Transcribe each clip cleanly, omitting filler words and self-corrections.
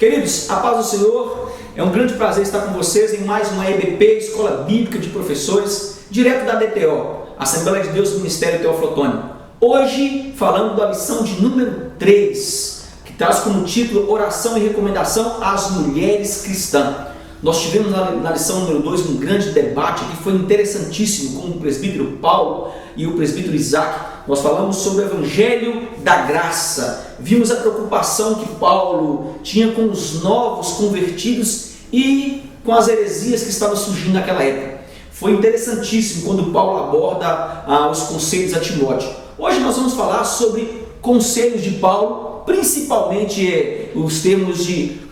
Queridos, a paz do Senhor, é um grande prazer estar com vocês em mais uma EBP, Escola Bíblica de Professores, direto da DTO, Assembleia de Deus do Ministério Teoflotônio. Hoje, falando da lição de número 3, que traz como título Oração e Recomendação às Mulheres Cristãs. Nós tivemos na lição número 2 um grande debate que foi interessantíssimo com o presbítero Paulo e o presbítero Isaac. Nós falamos sobre o Evangelho da Graça. Vimos a preocupação que Paulo tinha com os novos convertidos e com as heresias que estavam surgindo naquela época. Foi interessantíssimo quando Paulo aborda os conselhos a Timóteo. Hoje nós vamos falar sobre conselhos de Paulo, principalmente os termos de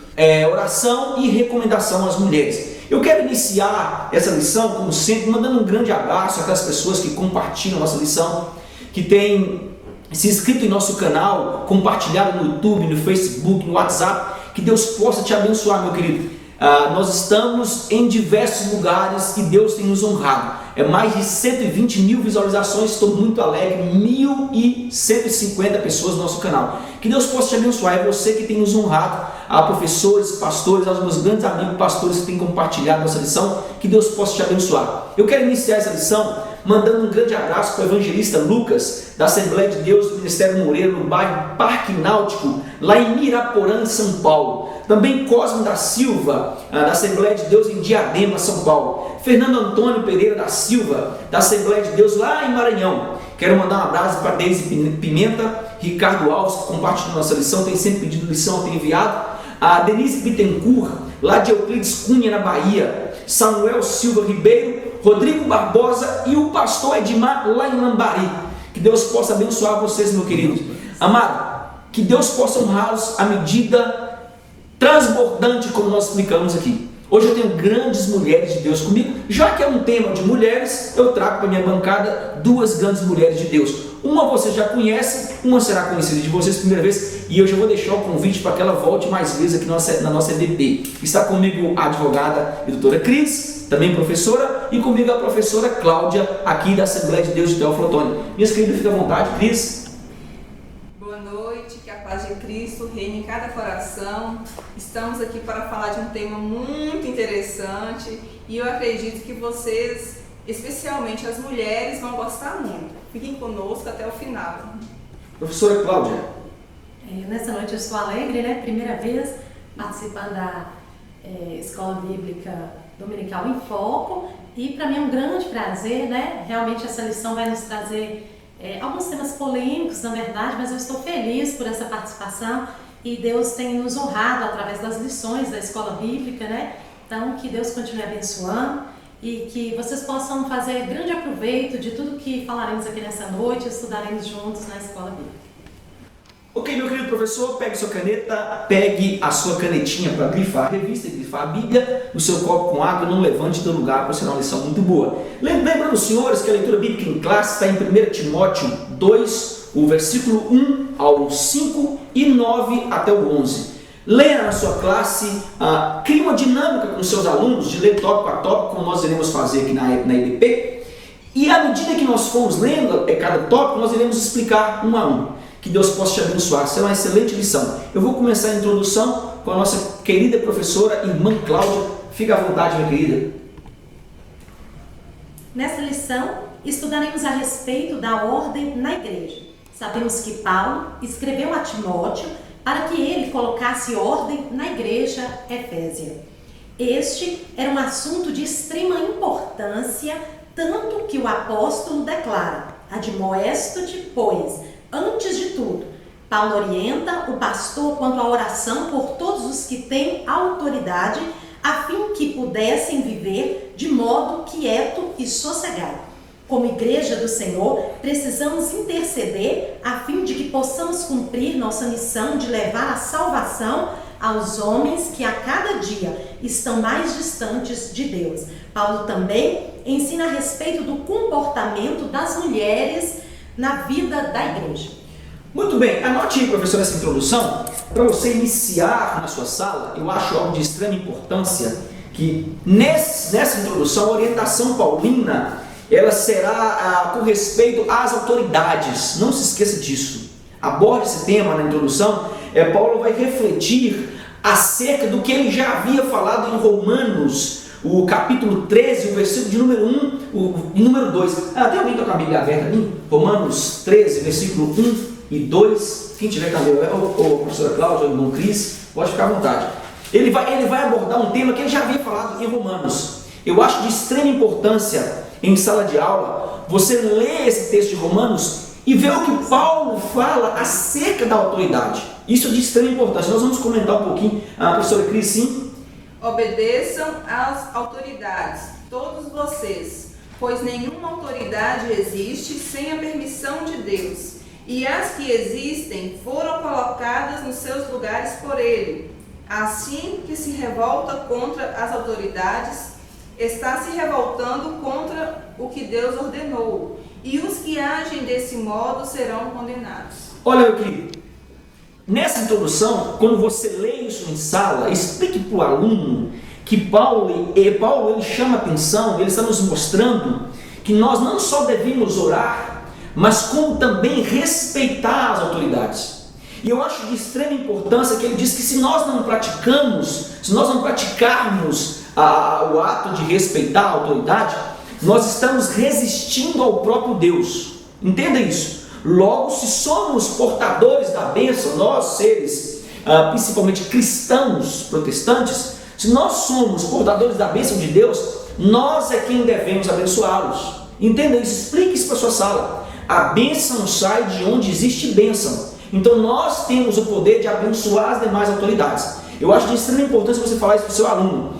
oração e recomendação às mulheres. Eu quero iniciar essa lição, como sempre, mandando um grande abraço àquelas pessoas que compartilham a nossa lição, que têm se inscrito em nosso canal, compartilhado no YouTube, no Facebook, no WhatsApp. Que Deus possa te abençoar, meu querido. Nós estamos em diversos lugares e Deus tem nos honrado. Mais de 120 mil visualizações, estou muito alegre, 1.150 pessoas no nosso canal. Que Deus possa te abençoar, é você que tem nos honrado, a professores, pastores, aos meus grandes amigos pastores que têm compartilhado nossa lição, que Deus possa te abençoar. Eu quero iniciar essa lição mandando um grande abraço para o evangelista Lucas, da Assembleia de Deus do Ministério Moreira, no bairro Parque Náutico, lá em Miraporã, São Paulo. Também Cosme da Silva, da Assembleia de Deus em Diadema, São Paulo. Fernando Antônio Pereira da Silva, da Assembleia de Deus lá em Maranhão. Quero mandar um abraço para Deise Pimenta, Ricardo Alves, que compartilhou nossa lição, tem sempre pedido lição, tem enviado. A Denise Bittencourt, lá de Euclides Cunha, na Bahia. Samuel Silva Ribeiro, Rodrigo Barbosa e o pastor Edmar, lá em Lambari. Que Deus possa abençoar vocês, meu querido. Amado, que Deus possa honrá-los à medida transbordante, como nós explicamos aqui. Hoje eu tenho grandes mulheres de Deus comigo. Já que é um tema de mulheres, eu trago para minha bancada duas grandes mulheres de Deus. Uma você já conhece, uma será conhecida de vocês primeira vez, e eu já vou deixar o convite para que ela volte mais vezes aqui na nossa EBP. Está comigo a advogada e doutora Cris, também professora, e comigo a professora Cláudia, aqui da Assembleia de Deus de Teoflotônio. Minhas queridas, fica à vontade, Cris. Boa noite, que a paz de Cristo reine em cada coração. Estamos aqui para falar de um tema muito interessante e eu acredito que vocês, especialmente as mulheres, vão gostar muito. Fiquem conosco até o final. Professora Cláudia. Nessa noite eu estou alegre, né? Primeira vez participando da Escola Bíblica Dominical em Foco, e para mim é um grande prazer, né? Realmente essa lição vai nos trazer alguns temas polêmicos, na verdade, mas eu estou feliz por essa participação e Deus tem nos honrado através das lições da Escola Bíblica, né? Então, que Deus continue abençoando e que vocês possam fazer grande aproveito de tudo que falaremos aqui nessa noite, estudaremos juntos na Escola Bíblica. Ok, meu querido professor, pegue sua caneta, pegue a sua canetinha para grifar a revista e grifar a Bíblia, no seu copo com água, não levante do lugar, para ser uma lição muito boa. Lembrando, senhores, que a leitura bíblica em classe está em 1 Timóteo 2, o versículo 1 ao 5 e 9 até o 11. Leia na sua classe, crie uma dinâmica com os seus alunos, de ler tópico a tópico, como nós iremos fazer aqui na EBP, e à medida que nós formos lendo cada tópico, nós iremos explicar um a um. Que Deus possa te abençoar, será uma excelente lição. Eu vou começar a introdução com a nossa querida professora, irmã Cláudia. Fica à vontade, minha querida. Nessa lição, estudaremos a respeito da ordem na igreja. Sabemos que Paulo escreveu a Timóteo para que ele colocasse ordem na igreja efésia. Este era um assunto de extrema importância, tanto que o apóstolo declara: admoesto-te, pois, antes de tudo, Paulo orienta o pastor quanto à oração por todos os que têm autoridade, a fim que pudessem viver de modo quieto e sossegado. Como igreja do Senhor, precisamos interceder a fim de que possamos cumprir nossa missão de levar a salvação aos homens que a cada dia estão mais distantes de Deus. Paulo também ensina a respeito do comportamento das mulheres na vida da igreja. Muito bem, anote aí, professor, essa introdução, para você iniciar na sua sala. Eu acho algo de extrema importância que nessa introdução, a orientação paulina, ela será com respeito às autoridades. Não se esqueça disso. Aborde esse tema na introdução. Paulo vai refletir acerca do que ele já havia falado em Romanos, o capítulo 13, o versículo de número 1 e número 2. Tem alguém que está com a Bíblia aberta ali? Romanos 13, versículo 1 e 2. Quem tiver com a Bíblia, ou a professora Cláudia, ou o irmão Cris, pode ficar à vontade. Ele vai abordar um tema que ele já havia falado em Romanos. Eu acho de extrema importância, em sala de aula, você ler esse texto de Romanos e ver o que Paulo fala acerca da autoridade. Isso é de extrema importância. Nós vamos comentar um pouquinho. A professora Cris, sim? Obedeçam às autoridades, todos vocês, pois nenhuma autoridade existe sem a permissão de Deus, e as que existem foram colocadas nos seus lugares por Ele. Assim que se revolta contra as autoridades, está se revoltando contra o que Deus ordenou, e os que agem desse modo serão condenados. Olha, meu querido, nessa introdução, quando você lê isso em sala, explique para o aluno que Paulo ele chama atenção, ele está nos mostrando que nós não só devemos orar, mas como também respeitar as autoridades. E eu acho de extrema importância que ele diz que se nós não praticarmos o ato de respeitar a autoridade, nós estamos resistindo ao próprio Deus. Entenda isso. Logo, se somos portadores da bênção, nós seres, principalmente cristãos protestantes, se nós somos portadores da bênção de Deus, nós é quem devemos abençoá-los. Entenda isso, explique isso para a sua sala. A bênção sai de onde existe bênção. Então nós temos o poder de abençoar as demais autoridades. Eu acho de extrema importância você falar isso para o seu aluno.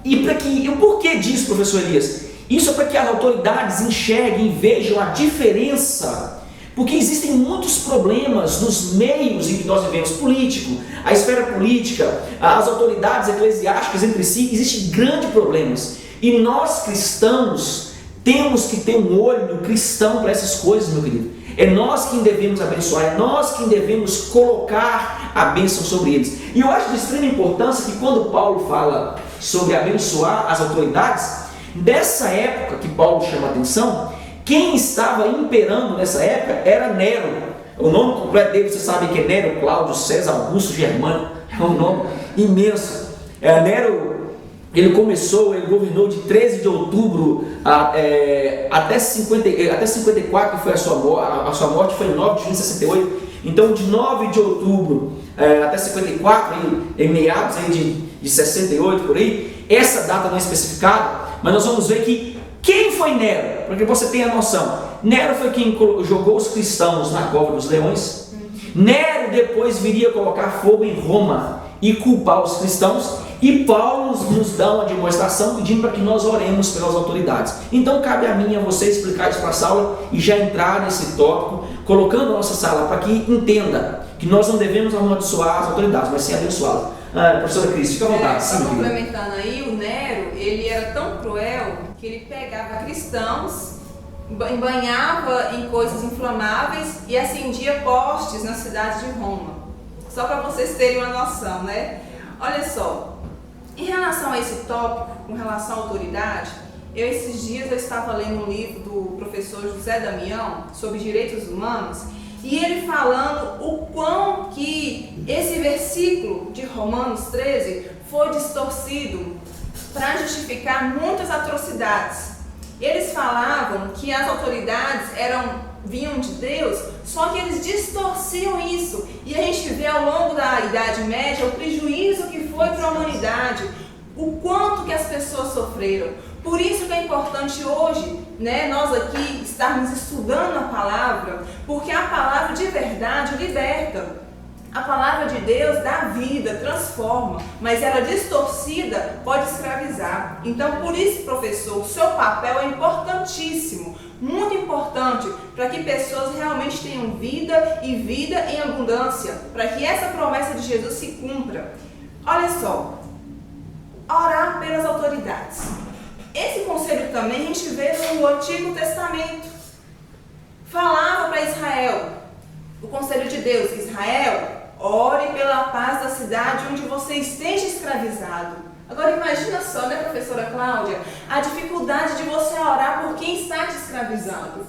E o porquê disso, professor Elias? Isso é para que as autoridades enxerguem e vejam a diferença, porque existem muitos problemas nos meios em que nós vivemos, político, a esfera política, as autoridades eclesiásticas entre si, existem grandes problemas. E nós cristãos temos que ter um olho cristão para essas coisas, meu querido. É nós quem devemos abençoar, é nós quem devemos colocar a bênção sobre eles. E eu acho de extrema importância que quando Paulo fala sobre abençoar as autoridades, nessa época que Paulo chama a atenção, quem estava imperando nessa época era Nero. O nome completo dele, você sabe que é Nero Cláudio César Augusto Germânico, é um nome imenso. Nero, ele governou de 13 de outubro até 54, que foi a sua morte foi em 9 de junho de 68. Então, de 9 de outubro até 54, em meados de 68, por aí, essa data não é especificada, mas nós vamos ver que quem foi Nero, para que você tenha noção. Nero foi quem jogou os cristãos na cova dos leões. Nero depois viria colocar fogo em Roma e culpar os cristãos, e Paulo nos dá uma demonstração pedindo para que nós oremos pelas autoridades. Então cabe a mim e a você explicar isso para a sala e já entrar nesse tópico, colocando a nossa sala para que entenda que nós não devemos amaldiçoar as autoridades, mas sim abençoá-las. Professora Cris, fica à vontade. Sim, complementando aí, o Nero, ele era tão cruel que ele pegava cristãos, banhava em coisas inflamáveis e acendia postes na cidade de Roma. Só para vocês terem uma noção, né? Olha só, em relação a esse tópico, com relação à autoridade, esses dias eu estava lendo um livro do professor José Damião sobre direitos humanos, e ele falando o quão que esse versículo de Romanos 13 foi distorcido para justificar muitas atrocidades. Eles falavam que as autoridades vinham de Deus, só que eles distorciam isso. E a gente vê ao longo da Idade Média o prejuízo que foi para a humanidade, o quanto que as pessoas sofreram. Por isso que é importante hoje, nós aqui estarmos estudando a palavra, porque a palavra de verdade liberta. A palavra de Deus dá vida, transforma, mas ela distorcida pode escravizar. Então, por isso, professor, o seu papel é importantíssimo, muito importante, para que pessoas realmente tenham vida e vida em abundância, para que essa promessa de Jesus se cumpra. Olha só, orar pelas autoridades. Esse conselho também a gente vê no Antigo Testamento. Falava para Israel, o conselho de Deus: Israel, ore pela paz da cidade onde você esteja escravizado. Agora imagina só, né, professora Cláudia, a dificuldade de você orar por quem está te escravizado.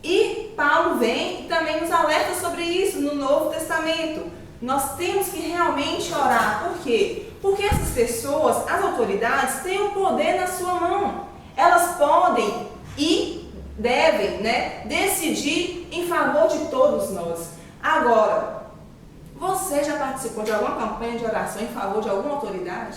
E Paulo vem e também nos alerta sobre isso no Novo Testamento. nós temos que realmente orar. Por quê? Porque essas pessoas, as autoridades, têm o poder na sua mão. Elas podem e devem, decidir em favor de todos nós. Agora, você já participou de alguma campanha de oração em favor de alguma autoridade?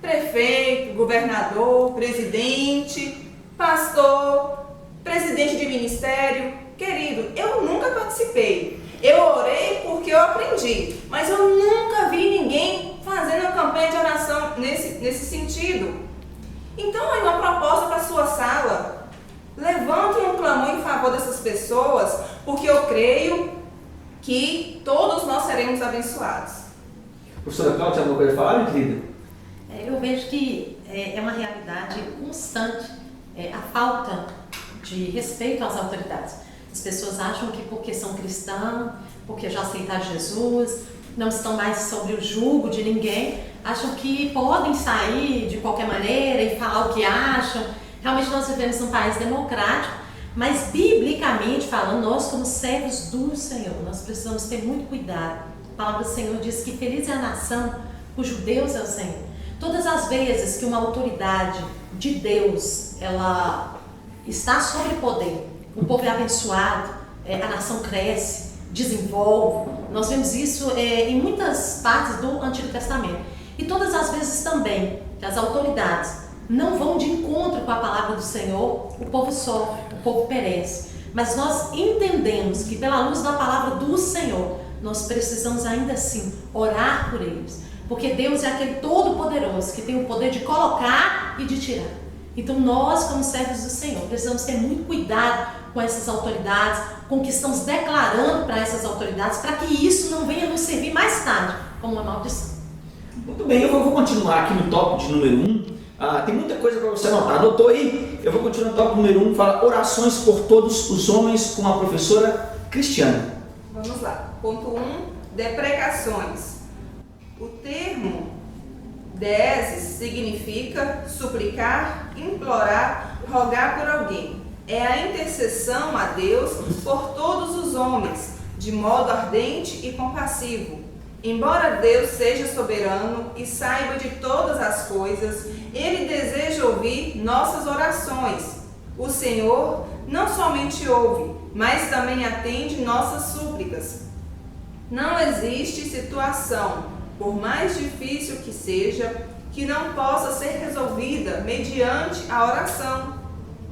Prefeito, governador, presidente, pastor, presidente de ministério? Querido, eu nunca participei. Eu orei porque eu aprendi, mas eu nunca vi ninguém fazendo uma campanha de oração nesse sentido. Então, aí uma proposta para a sua sala. Levantem um clamor em favor dessas pessoas, porque eu creio que todos nós seremos abençoados. Professora Cláudia, tem alguma coisa a falar, minha querida? Eu vejo que é uma realidade constante a falta de respeito às autoridades. As pessoas acham que porque são cristãos, porque já aceitaram Jesus, não estão mais sobre o jugo de ninguém, acham que podem sair de qualquer maneira e falar o que acham. Realmente nós vivemos num país democrático, mas biblicamente falando, nós como servos do Senhor, nós precisamos ter muito cuidado. A palavra do Senhor diz que feliz é a nação cujo Deus é o Senhor. Todas as vezes que uma autoridade de Deus, ela está sob poder, o povo é abençoado, a nação cresce, desenvolve. Nós vemos isso em muitas partes do Antigo Testamento. E todas as vezes também que as autoridades não vão de encontro com a palavra do Senhor, o povo sofre, o povo perece. Mas nós entendemos que pela luz da palavra do Senhor, nós precisamos ainda assim orar por eles. Porque Deus é aquele todo-poderoso que tem o poder de colocar e de tirar. Então nós, como servos do Senhor, precisamos ter muito cuidado com essas autoridades, com o que estamos declarando para essas autoridades, para que isso não venha nos servir mais tarde como uma maldição. Muito bem, eu vou continuar aqui no tópico de número 1. Tem muita coisa para você anotar. Anotou aí? Eu vou continuar no tópico número 1, fala orações por todos os homens com a professora Cristiane. Vamos lá. Ponto 1, deprecações. O termo deses significa suplicar, implorar, rogar por alguém. É a intercessão a Deus por todos os homens, de modo ardente e compassivo. Embora Deus seja soberano e saiba de todas as coisas, Ele deseja ouvir nossas orações. O Senhor não somente ouve, mas também atende nossas súplicas. Não existe situação, por mais difícil que seja, que não possa ser resolvida mediante a oração.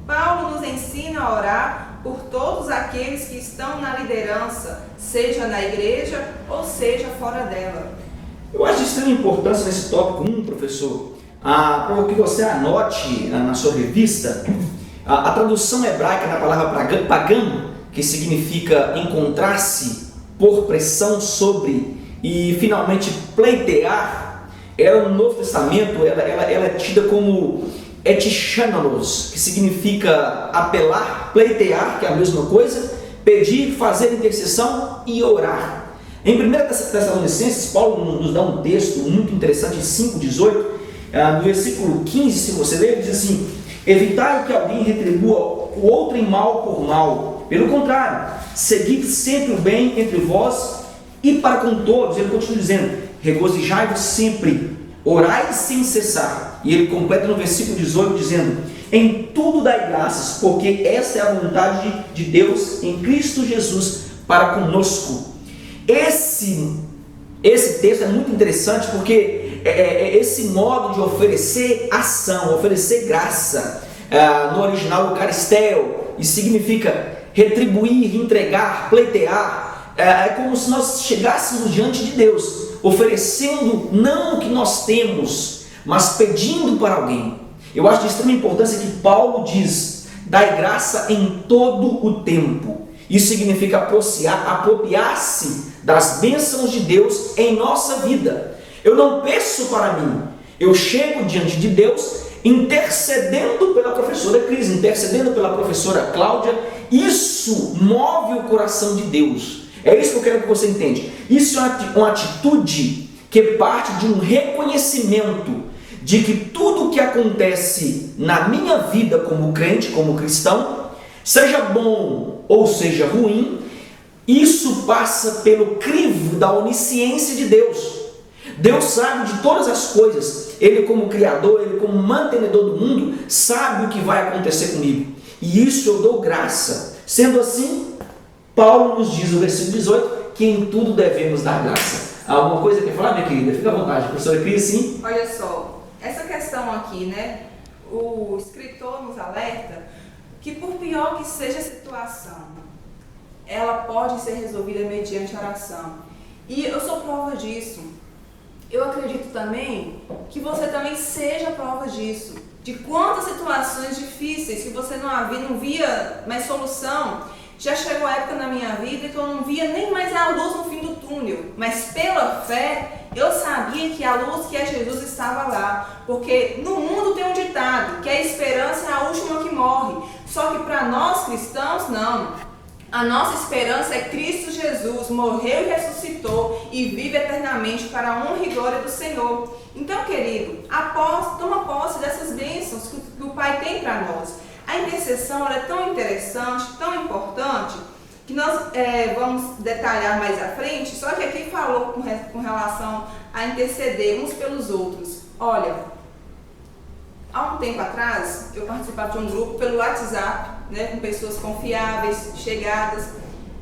Paulo nos ensina a orar por todos aqueles que estão na liderança, seja na igreja ou seja fora dela. Eu acho de extrema importância nesse tópico 1, professor, para que você anote na sua revista, a tradução hebraica da palavra pagão, que significa encontrar-se por pressão sobre e finalmente pleitear, ela no Novo Testamento ela é tida como etishanos, que significa apelar, pleitear, que é a mesma coisa, pedir, fazer intercessão e orar. Em 1 Tessalonicenses, Paulo nos dá um texto muito interessante, em 5,18, no versículo 15, se você ler, ele diz assim: evitai que alguém retribua o outro em mal por mal, pelo contrário, seguid sempre o bem entre vós e para com todos. Ele continua dizendo: regozijai-vos sempre, orai sem cessar. E ele completa no versículo 18 dizendo: em tudo dai graças, porque esta é a vontade de Deus em Cristo Jesus para conosco. Esse texto é muito interessante porque esse modo de oferecer ação, oferecer graça, no original eucaristeo, e significa retribuir, entregar, pleitear. É como se nós chegássemos diante de Deus, oferecendo não o que nós temos, mas pedindo para alguém. Eu acho de extrema importância que Paulo diz: dai graça em todo o tempo. Isso significa apropriar-se das bênçãos de Deus em nossa vida. Eu não peço para mim, eu chego diante de Deus intercedendo pela professora Cris, intercedendo pela professora Cláudia. Isso move o coração de Deus. É isso que eu quero que você entenda. Isso é uma atitude que parte de um reconhecimento de que tudo o que acontece na minha vida como crente, como cristão, seja bom ou seja ruim, Isso passa pelo crivo da onisciência de Deus. Deus sabe de todas as coisas. Ele, como Criador, Ele, como mantenedor do mundo, sabe o que vai acontecer comigo. E isso eu dou graça. Sendo assim, Paulo nos diz no versículo 18 que em tudo devemos dar graça. Alguma coisa quer falar, minha querida? Fica à vontade. Professora Cris, sim? Olha só, essa questão aqui, né? O escritor nos alerta que por pior que seja a situação, ela pode ser resolvida mediante oração. E eu sou prova disso. Eu acredito também que você também seja prova disso. De quantas situações difíceis que você não via mais solução. Já chegou a época na minha vida que eu não via nem mais a luz no fim do túnel. Mas pela fé, eu sabia que a luz, que é Jesus, estava lá. Porque no mundo tem um ditado, que a esperança é a última que morre. Só que para nós cristãos, não. A nossa esperança é Cristo Jesus, morreu e ressuscitou e vive eternamente para a honra e glória do Senhor. Então, querido, toma posse dessas bênçãos que o Pai tem para nós. A intercessão ela é tão interessante, tão importante, que nós vamos detalhar mais à frente, só que aqui falou com relação a interceder uns pelos outros. Olha, há um tempo atrás, eu participava de um grupo pelo WhatsApp, né, com pessoas confiáveis, chegadas,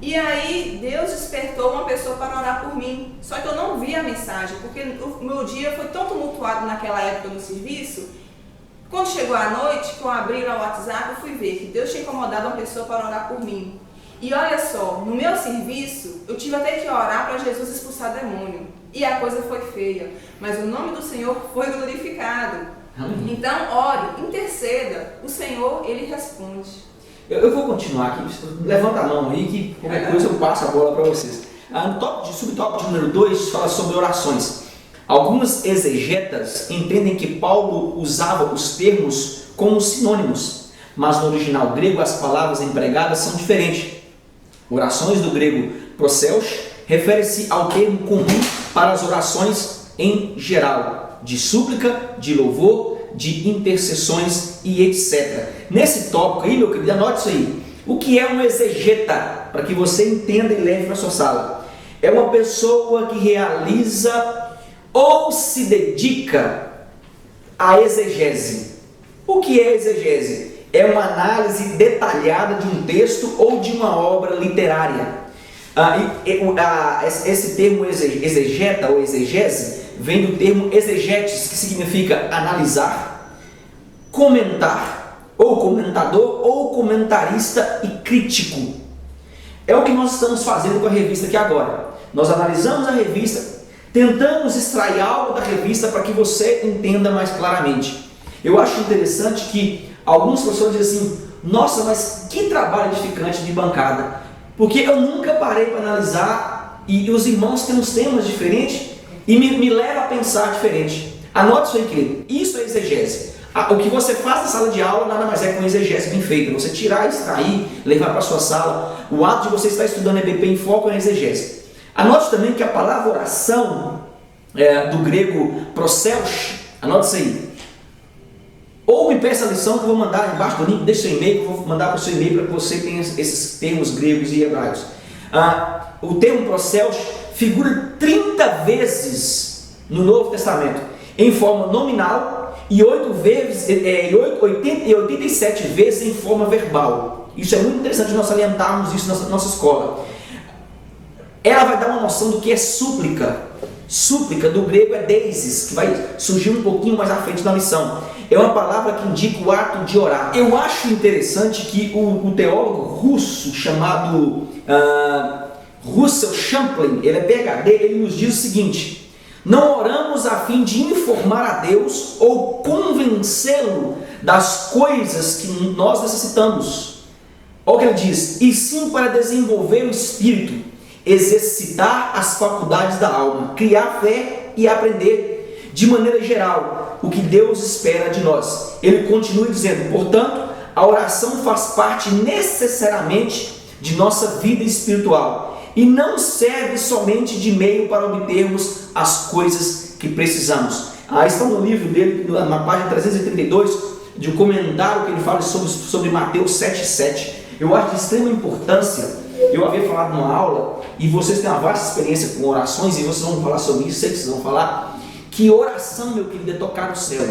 e aí Deus despertou uma pessoa para orar por mim, só que eu não vi a mensagem, porque o meu dia foi tão tumultuado naquela época no serviço. Quando chegou a noite, que eu abri lá o WhatsApp, eu fui ver que Deus tinha incomodado uma pessoa para orar por mim. E olha só, no meu serviço, eu tive até que orar para Jesus expulsar demônio. E a coisa foi feia, mas o nome do Senhor foi glorificado. Amém. Então, ore, interceda, o Senhor, Ele responde. Eu vou continuar aqui, levanta a mão aí que qualquer coisa eu passo a bola para vocês. No subtópico de número 2 fala sobre orações. Alguns exegetas entendem que Paulo usava os termos como sinônimos, mas no original grego as palavras empregadas são diferentes. Orações do grego proseus refere-se ao termo comum para as orações em geral, de súplica, de louvor, de intercessões e etc. Nesse tópico aí, meu querido, anote isso aí. O que é um exegeta? Para que você entenda e leve para a sua sala. É uma pessoa que realiza ou se dedica à exegese. O que é exegese? É uma análise detalhada de um texto ou de uma obra literária. Esse termo exegeta ou exegese vem do termo exegetes, que significa analisar, comentar, ou comentador, ou comentarista e crítico. É o que nós estamos fazendo com a revista aqui agora. Nós analisamos a revista, tentamos extrair algo da revista para que você entenda mais claramente. Eu acho interessante que alguns professores dizem assim: nossa, mas que trabalho edificante de bancada, porque eu nunca parei para analisar e os irmãos têm uns temas diferentes e me leva a pensar diferente. Anote isso aí, querido. Isso é exegese. O que você faz na sala de aula nada mais é que uma exegese bem feita. Você tirar, extrair, levar para a sua sala. O ato de você estar estudando EBP em foco é a exegese. Anote também que a palavra oração, do grego proseus, anote isso aí. Ou me peça a lição que eu vou mandar embaixo do link, deixa seu e-mail, que eu vou mandar para o seu e-mail para que você tenha esses termos gregos e hebraicos. O termo proseus figura 30 vezes no Novo Testamento, em forma nominal, e 87 vezes em forma verbal. Isso é muito interessante nós salientarmos isso na nossa escola. Ela vai dar uma noção do que é súplica. Súplica do grego é deises, que vai surgir um pouquinho mais à frente na lição. É uma palavra que indica o ato de orar. Eu acho interessante que o teólogo russo chamado Russell Champlin, ele é PhD, ele nos diz o seguinte: não oramos a fim de informar a Deus ou convencê-lo das coisas que nós necessitamos. Olha o que ele diz: e sim para desenvolver o espírito, exercitar as faculdades da alma, criar fé e aprender, de maneira geral, o que Deus espera de nós. Ele continua dizendo: portanto, a oração faz parte necessariamente de nossa vida espiritual e não serve somente de meio para obtermos as coisas que precisamos. Está no livro dele, na página 332, de um comentário que ele fala sobre Mateus 7,7. Eu acho de extrema importância Eu havia falado numa aula, e vocês têm uma vasta experiência com orações, e vocês vão falar sobre isso, sei que vocês vão falar, que oração, meu querido, é tocar no céu.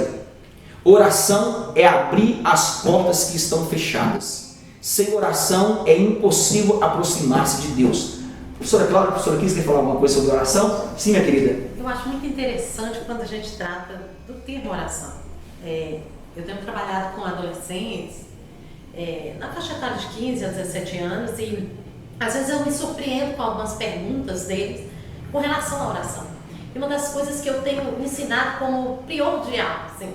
Oração é abrir as portas que estão fechadas. Sem oração é impossível aproximar-se de Deus. Professora Cláudia, professora Cris, quer falar alguma coisa sobre oração? Sim, minha querida. Eu acho muito interessante quando a gente trata do termo oração. Eu tenho trabalhado com adolescentes na faixa etária de 15 a 17 anos e às vezes eu me surpreendo com algumas perguntas deles com relação à oração. E uma das coisas que eu tenho ensinado como primordial, assim,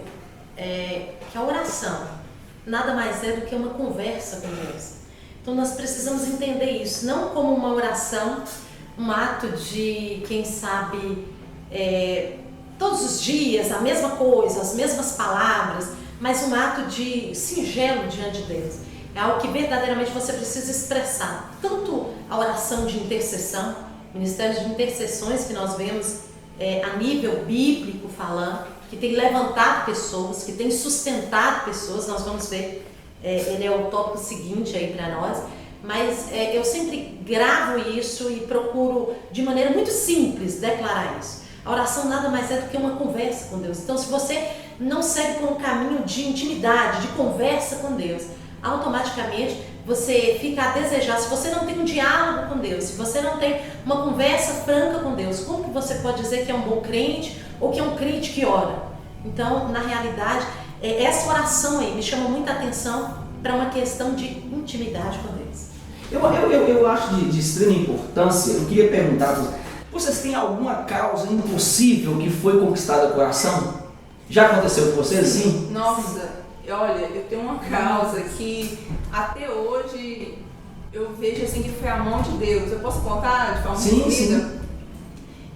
que a oração nada mais é do que uma conversa com Deus. Então nós precisamos entender isso, não como uma oração, um ato de, quem sabe, todos os dias, a mesma coisa, as mesmas palavras, mas um ato de singelo diante de Deus. É algo que verdadeiramente você precisa expressar. Tanto a oração de intercessão, ministérios de intercessões que nós vemos a nível bíblico falando, que tem levantado pessoas, que tem sustentado pessoas, nós vamos ver, ele é o tópico seguinte aí para nós, mas eu sempre gravo isso e procuro de maneira muito simples declarar isso. A oração nada mais é do que uma conversa com Deus. Então, se você não segue por um caminho de intimidade, de conversa com Deus, automaticamente você fica a desejar. Se você não tem um diálogo com Deus, se você não tem uma conversa franca com Deus, como que você pode dizer que é um bom crente ou que é um crente que ora? Então, na realidade, essa oração aí me chama muita atenção para uma questão de intimidade com Deus. Eu acho de extrema importância. Eu queria perguntar para vocês, têm alguma causa impossível que foi conquistada com oração? Já aconteceu com vocês, sim? Nossa, olha, eu tenho uma causa que até hoje eu vejo assim que foi a mão de Deus. Eu posso contar de forma resumida? Sim.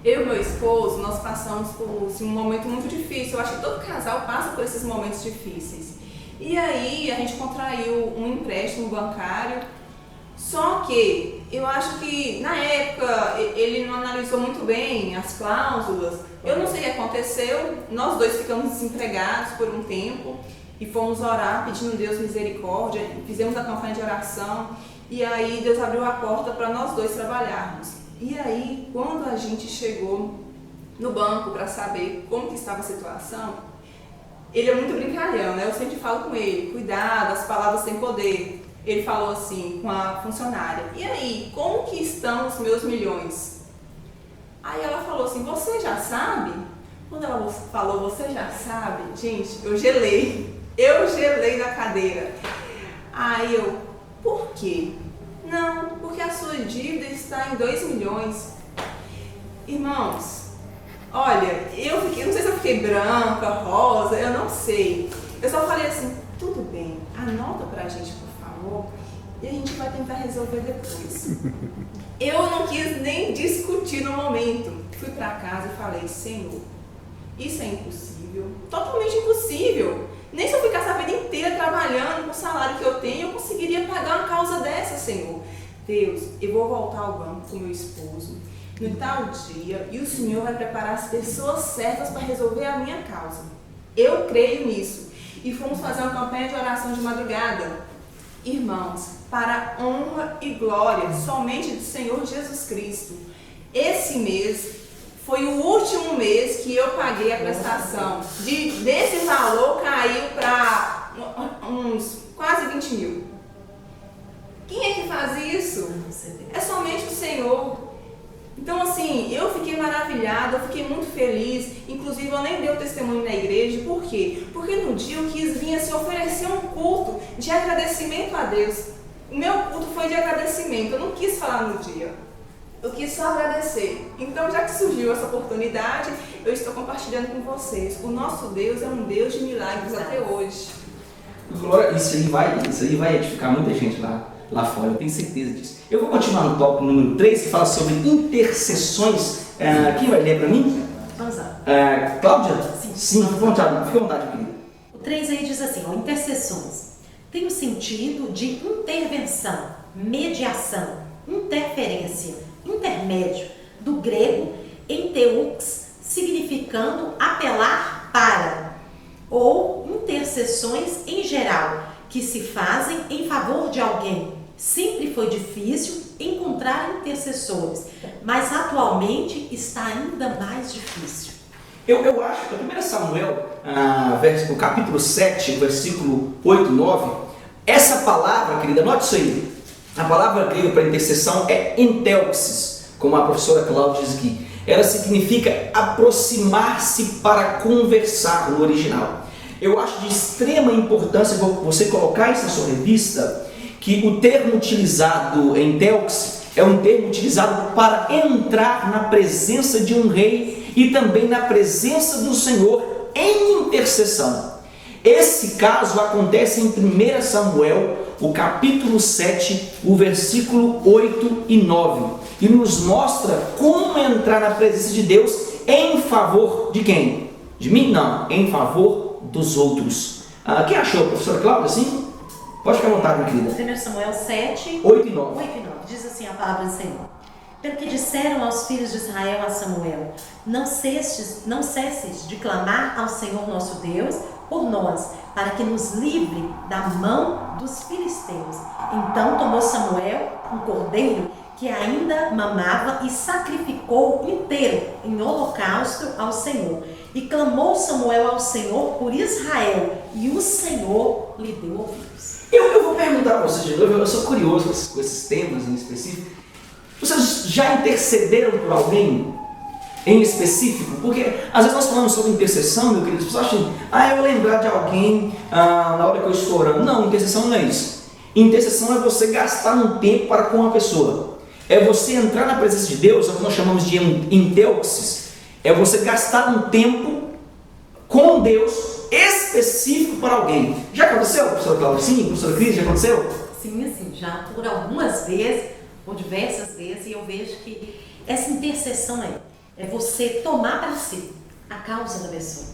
Eu e meu esposo, nós passamos por um momento muito difícil. Eu acho que todo casal passa por esses momentos difíceis. E aí a gente contraiu um empréstimo bancário. Só que eu acho que na época ele não analisou muito bem as cláusulas. Eu não sei o que aconteceu. Nós dois ficamos desempregados por um tempo e fomos orar pedindo a Deus misericórdia. Fizemos a campanha de oração e aí Deus abriu a porta para nós dois trabalharmos. E aí, quando a gente chegou no banco para saber como que estava a situação, ele é muito brincalhão, né? Eu sempre falo com ele, cuidado, as palavras têm poder. Ele falou assim com a funcionária, e aí, como que estão os meus milhões? Aí ela falou assim, você já sabe? Quando ela falou, você já sabe? Gente, eu gelei na cadeira. Aí eu, por quê? Não, porque a sua dívida está em 2 milhões. Irmãos, olha, não sei se eu fiquei branca, rosa, eu não sei. Eu só falei assim, tudo bem, anota pra gente, por favor, e a gente vai tentar resolver depois. Eu não quis nem discutir no momento. Fui pra casa e falei, Senhor, isso é impossível, totalmente impossível. Nem se eu ficasse a vida inteira trabalhando com o salário que eu tenho, eu conseguiria pagar uma causa dessa, Senhor. Deus, eu vou voltar ao banco com meu esposo no tal dia e o Senhor vai preparar as pessoas certas para resolver a minha causa. Eu creio nisso. E fomos fazer uma campanha de oração de madrugada. Irmãos, para a honra e glória somente do Senhor Jesus Cristo. Esse mês foi o último mês que eu paguei a prestação. Desse valor caiu para uns quase 20 mil. Quem é que faz isso? É somente o Senhor. Então assim, eu fiquei maravilhada, eu fiquei muito feliz. Inclusive eu nem dei o testemunho na igreja. Por quê? Porque no dia eu quis vir assim, oferecer um culto de agradecimento a Deus. O meu culto foi de agradecimento, eu não quis falar no dia. Eu quis só agradecer. Então, já que surgiu essa oportunidade, eu estou compartilhando com vocês. O nosso Deus é um Deus de milagres até hoje. Glória, isso aí vai edificar muita gente lá fora, eu tenho certeza disso. Eu vou continuar no tópico número 3, que fala sobre intercessões. Quem vai ler para mim? Vamos lá. Cláudia? Sim. Fique à vontade, querida. O 3 aí diz assim, intercessões. Tem o sentido de intervenção, mediação, interferência, intermédio, do grego enteux, significando apelar para, ou intercessões em geral, que se fazem em favor de alguém, Sempre foi difícil encontrar intercessores, mas atualmente está ainda mais difícil. Eu acho que 1 Samuel, o capítulo 7, versículo 8 e 9, essa palavra, querida, note isso aí, a palavra grega para intercessão é entelxis, como a professora Cláudia diz aqui. Ela significa aproximar-se para conversar no original. Eu acho de extrema importância você colocar isso na sua revista, que o termo utilizado em entelxis é um termo utilizado para entrar na presença de um rei e também na presença do Senhor em intercessão. Esse caso acontece em 1 Samuel, o capítulo 7, o versículo 8 e 9, e nos mostra como entrar na presença de Deus em favor de quem? De mim? Não, em favor dos outros. Quem achou, professora Cláudia? Sim? Pode ficar à vontade, minha querida. 1 Samuel 7, 8 e 9. 8 e 9, diz assim a palavra do Senhor. Pelo que disseram aos filhos de Israel a Samuel, não cesses de clamar ao Senhor nosso Deus por nós, para que nos livre da mão dos filisteus. Então tomou Samuel um cordeiro que ainda mamava e sacrificou inteiro em holocausto ao Senhor. E clamou Samuel ao Senhor por Israel, e o Senhor lhe deu ouvidos. Eu vou perguntar para vocês de novo, eu sou curioso com esses temas em específico. Vocês já intercederam por alguém em específico? Porque às vezes nós falamos sobre intercessão, meu querido, as pessoas acham, eu lembrar de alguém na hora que eu estou orando. Não, intercessão não é isso. Intercessão é você gastar um tempo para com a pessoa. É você entrar na presença de Deus, é o que nós chamamos de entelxis. É você gastar um tempo com Deus específico para alguém. Já aconteceu, professora Cláudia? Sim, professora Cris, já aconteceu? Sim, já por algumas vezes, ou diversas vezes, e eu vejo que essa intercessão é você tomar para si a causa da pessoa.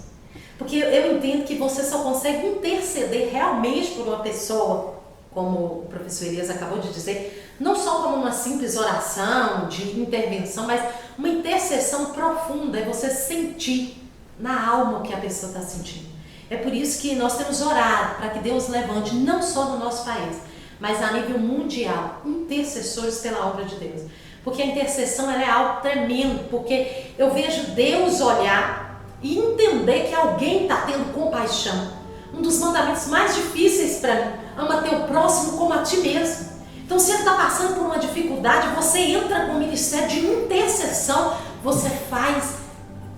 Porque eu entendo que você só consegue interceder realmente por uma pessoa, como o professor Elias acabou de dizer, não só como uma simples oração de intervenção, mas uma intercessão profunda, é você sentir na alma o que a pessoa está sentindo. É por isso que nós temos orado para que Deus levante, não só no nosso país, mas a nível mundial, intercessores pela obra de Deus. Porque a intercessão é algo tremendo, porque eu vejo Deus olhar e entender que alguém está tendo compaixão. Um dos mandamentos mais difíceis para mim, ama teu próximo como a ti mesmo. Então, se ele está passando por uma dificuldade, você entra com o ministério de intercessão, você faz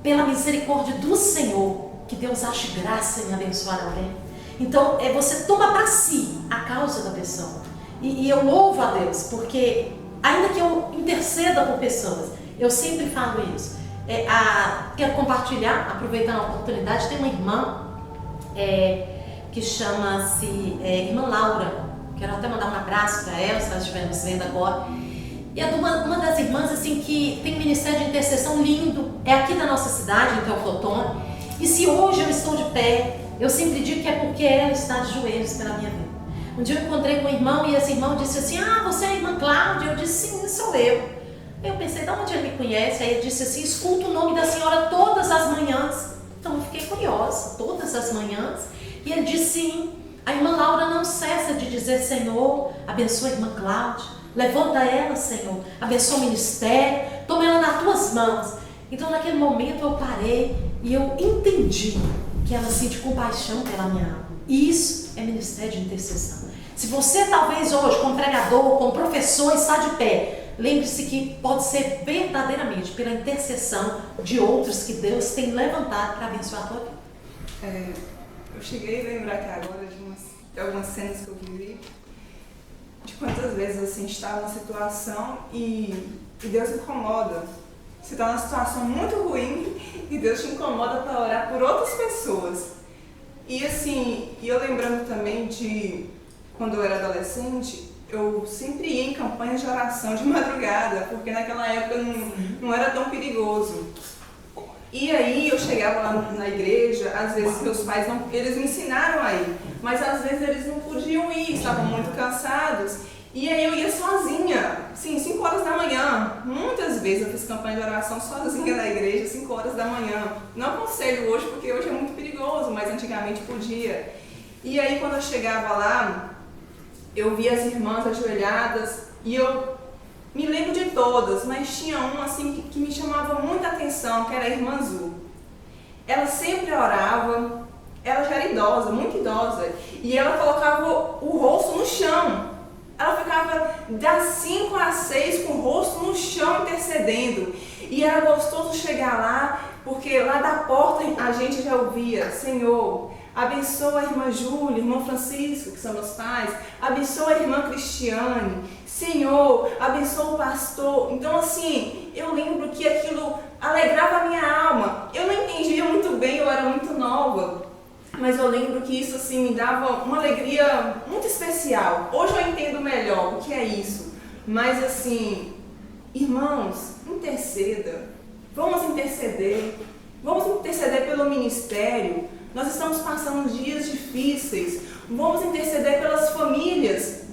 pela misericórdia do Senhor, que Deus ache graça em abençoar alguém. Então, você toma para si a causa da pessoa. E eu louvo a Deus, porque ainda que eu interceda por pessoas, eu sempre falo isso. Quero compartilhar, aproveitando a oportunidade, tem uma irmã que chama-se Irmã Laura. Quero até mandar um abraço para ela, se ela estiver nos vendo agora. E é uma das irmãs assim, que tem um ministério de intercessão lindo, é aqui da nossa cidade, em Teoflotone. E se hoje eu estou de pé, eu sempre digo que é porque ela está de joelhos pela minha vida. Um dia eu encontrei com um irmão e esse irmão disse assim, você é a irmã Cláudia? Eu disse, sim, sou eu. Eu pensei, de onde ele me conhece? Aí ele disse assim, escuto o nome da senhora todas as manhãs. Então eu fiquei curiosa, todas as manhãs. E ele disse, sim, a irmã Laura não cessa de dizer, Senhor, abençoa a irmã Cláudia, levanta ela, Senhor, abençoa o ministério, toma ela nas tuas mãos. Então naquele momento eu parei e eu entendi que ela sente compaixão pela minha alma. Isso é ministério de intercessão. Se você talvez hoje, como pregador, como professor, está de pé, lembre-se que pode ser verdadeiramente pela intercessão de outros que Deus tem levantado para abençoar a tua vida. Eu cheguei a lembrar aqui agora de algumas cenas que eu vivi, de quantas vezes assim, a gente está numa situação e Deus incomoda. Você está numa situação muito ruim e Deus te incomoda para orar por outras pessoas. E assim, eu lembrando também de quando eu era adolescente, eu sempre ia em campanhas de oração de madrugada, porque naquela época não era tão perigoso. E aí eu chegava lá na igreja, às vezes meus pais eles me ensinaram a ir, mas às vezes eles não podiam ir, estavam muito cansados. E aí eu ia sozinha, sim, 5 horas da manhã. Muitas vezes eu fiz campanha de oração sozinha na igreja, 5 horas da manhã. Não aconselho hoje, porque hoje é muito perigoso, mas antigamente podia. E aí quando eu chegava lá, eu vi as irmãs ajoelhadas e eu me lembro de todas, mas tinha uma assim que me chamava muita atenção, que era a irmã Azul. Ela sempre orava, ela já era idosa, muito idosa, e ela colocava o rosto no chão. Ela ficava das 5 às 6 com o rosto no chão intercedendo. E era gostoso chegar lá, porque lá da porta a gente já ouvia: Senhor, abençoa a irmã Júlia, irmão Francisco, que são meus pais, abençoa a irmã Cristiane, Senhor, abençoa o pastor. Então assim, eu lembro que aquilo alegrava a minha alma. Eu não entendia muito bem, eu era muito nova, mas eu lembro que isso assim me dava uma alegria muito especial. Hoje eu entendo melhor o que é isso, mas assim, irmãos, interceda, vamos interceder pelo ministério. Nós estamos passando dias difíceis, vamos interceder pelas famílias.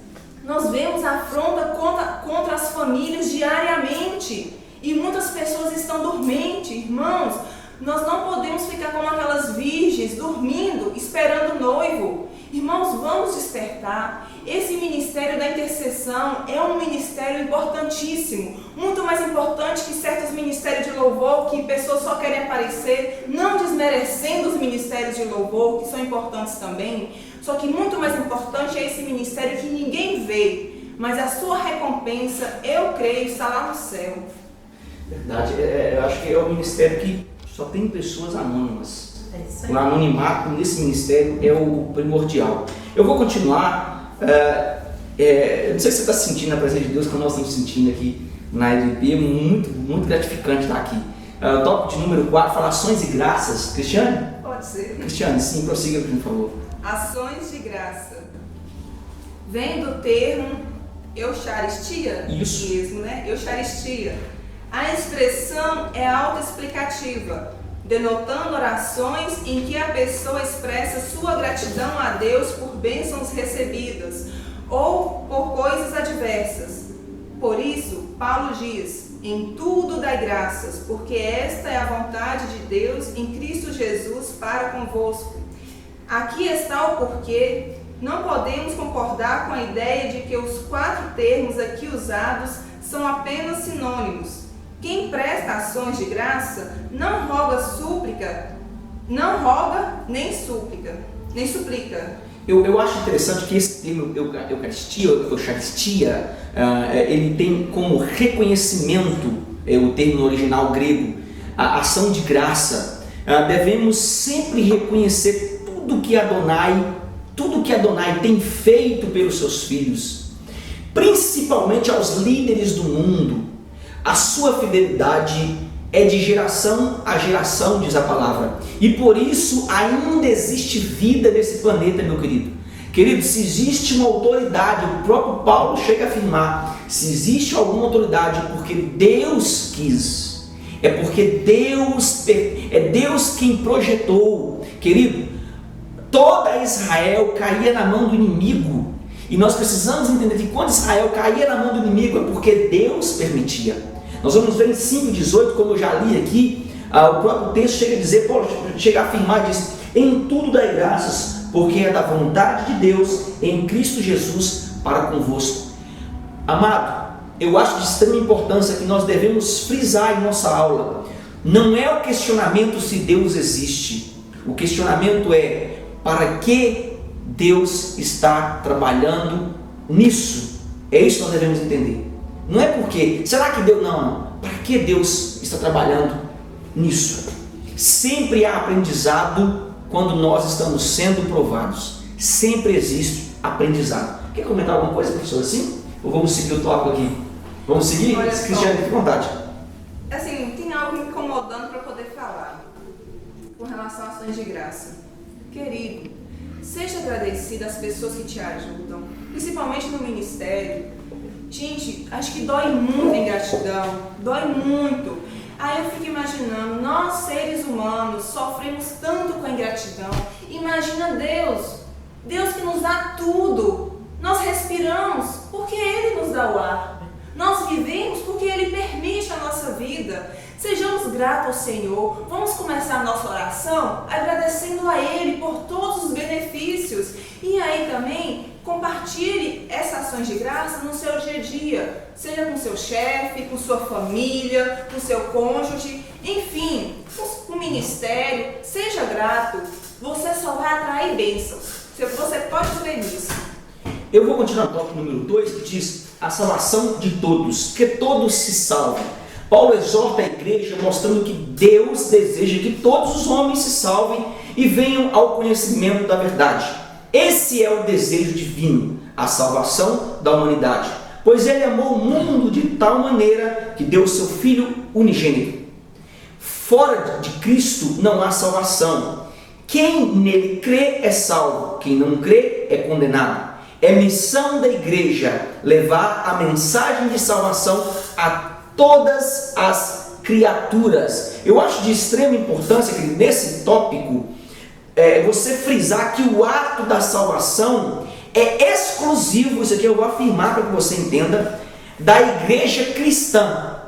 Nós vemos afronta contra as famílias diariamente e muitas pessoas estão dormentes, irmãos. Nós não podemos ficar como aquelas virgens dormindo, esperando o noivo. Irmãos, vamos despertar. Esse ministério da intercessão é um ministério importantíssimo, muito mais importante que certos ministérios de louvor, que pessoas só querem aparecer, não desmerecendo os ministérios de louvor, que são importantes também, só que muito mais importante é esse ministério que ninguém vê, mas a sua recompensa, eu creio, está lá no céu. Verdade, eu acho que é o ministério que só tem pessoas anônimas. É isso aí. O anonimato nesse ministério é o primordial. Eu vou continuar. Eu não sei se você está sentindo a presença de Deus, como nós estamos sentindo aqui na EDP. É muito gratificante estar aqui. Tópico de número 4, fala ações e graças. Cristiane? Pode ser. Cristiane, sim, prossiga, por favor. Ações de graça. Vem do termo eucharistia? Isso. Mesmo, né? Eucharistia. A expressão é autoexplicativa, denotando orações em que a pessoa expressa sua gratidão a Deus por bênçãos recebidas ou por coisas adversas. Por isso, Paulo diz: em tudo dai graças, porque esta é a vontade de Deus em Cristo Jesus para convosco. Aqui está o porquê. Não podemos concordar com a ideia de que os 4 termos aqui usados são apenas sinônimos. Quem presta ações de graça não roga nem suplica. Eu acho interessante que esse termo Eucharistia, ele tem como reconhecimento, o termo no original grego, a ação de graça. Devemos sempre reconhecer tudo que Adonai tem feito pelos seus filhos, principalmente aos líderes do mundo. A sua fidelidade é de geração a geração, diz a palavra. E por isso ainda existe vida nesse planeta, meu querido. Querido, se existe uma autoridade, o próprio Paulo chega a afirmar, se existe alguma autoridade porque Deus quis, é porque é Deus quem projetou. Querido, toda Israel caía na mão do inimigo. E nós precisamos entender que quando Israel caía na mão do inimigo é porque Deus permitia. Nós vamos ver em 5,18, como eu já li aqui, o próprio texto chega a dizer, Paulo chega a afirmar, diz: em tudo dai graças, porque é da vontade de Deus em Cristo Jesus para convosco. Amado, eu acho de extrema importância que nós devemos frisar em nossa aula. Não é o questionamento se Deus existe. O questionamento é: para que Deus está trabalhando nisso? É isso que nós devemos entender. Não é porque, será que Deus, não, para que Deus está trabalhando nisso? Sempre há aprendizado quando nós estamos sendo provados. Sempre existe aprendizado. Quer comentar alguma coisa, professor, assim? Ou vamos seguir o tópico aqui? Vamos seguir? Cristiane, fique à vontade. Assim, tem algo me incomodando para poder falar com relação a ações de graça. Querido, seja agradecido às pessoas que te ajudam, principalmente no ministério. Gente, acho que dói muito a ingratidão, dói muito. Aí eu fico imaginando, nós seres humanos sofremos tanto com a ingratidão. Imagina Deus que nos dá tudo. Nós respiramos porque Ele nos dá o ar. Nós vivemos porque Ele permite a nossa vida. Sejamos gratos ao Senhor. Vamos começar a nossa oração agradecendo a Ele por todos os benefícios. E aí também compartilhe ações de graça no seu dia a dia, seja com seu chefe, com sua família, com seu cônjuge, enfim, com o ministério. Seja grato, você só vai atrair bênçãos. Você pode crer nisso. Eu vou continuar no tópico número 2, que diz a salvação de todos, que todos se salvem. Paulo exorta a igreja mostrando que Deus deseja que todos os homens se salvem e venham ao conhecimento da verdade. Esse é o desejo divino, a salvação da humanidade, pois Ele amou o mundo de tal maneira que deu o seu Filho unigênito. Fora de Cristo não há salvação. Quem nele crê é salvo, quem não crê é condenado. É missão da igreja levar a mensagem de salvação a todas as criaturas. Eu acho de extrema importância que nesse tópico você frisar que o ato da salvação é exclusivo, isso aqui eu vou afirmar para que você entenda, da igreja cristã.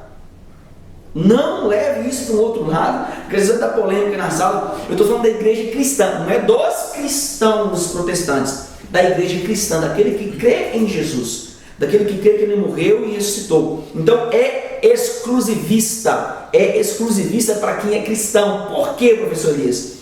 Não leve isso para um outro lado, porque às vezes vai dar polêmica na sala. Eu estou falando da igreja cristã, não é dos cristãos protestantes, da igreja cristã, daquele que crê em Jesus, daquele que crê que Ele morreu e ressuscitou. Então é exclusivista para quem é cristão. Por quê, professor Elias?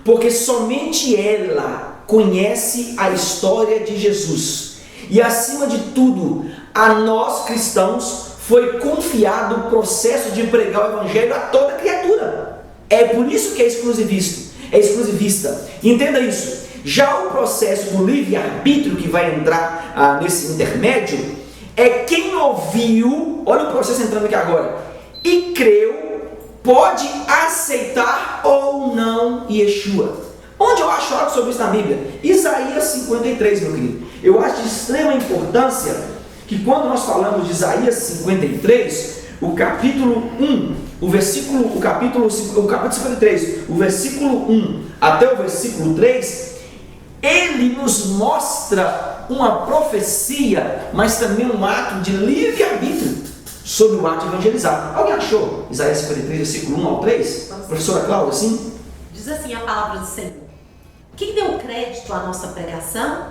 Porque somente ela conhece a história de Jesus. E acima de tudo, a nós cristãos foi confiado o processo de pregar o evangelho a toda criatura. É por isso que é exclusivista. Entenda isso. Já o processo do livre-arbítrio que vai entrar nesse intermédio é quem ouviu, olha o processo entrando aqui agora, e creu, pode aceitar ou não Yeshua. Onde eu acho algo sobre isso na Bíblia? Isaías 53, meu querido. Eu acho de extrema importância que quando nós falamos de Isaías 53, o capítulo 1, o capítulo 53, o versículo 1 até o versículo 3, ele nos mostra uma profecia, mas também um ato de livre-arbítrio sobre o ato de evangelizar. Alguém achou Isaías 53, versículo 1 ao 3? Professora Cláudia, sim? Diz assim a palavra do Senhor: quem deu crédito à nossa pregação?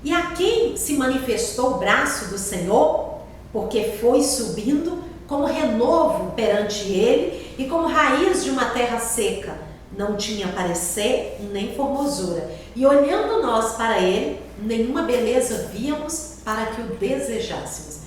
E a quem se manifestou o braço do Senhor? Porque foi subindo como renovo perante ele e como raiz de uma terra seca. Não tinha parecer nem formosura. E olhando nós para ele, nenhuma beleza víamos para que o desejássemos.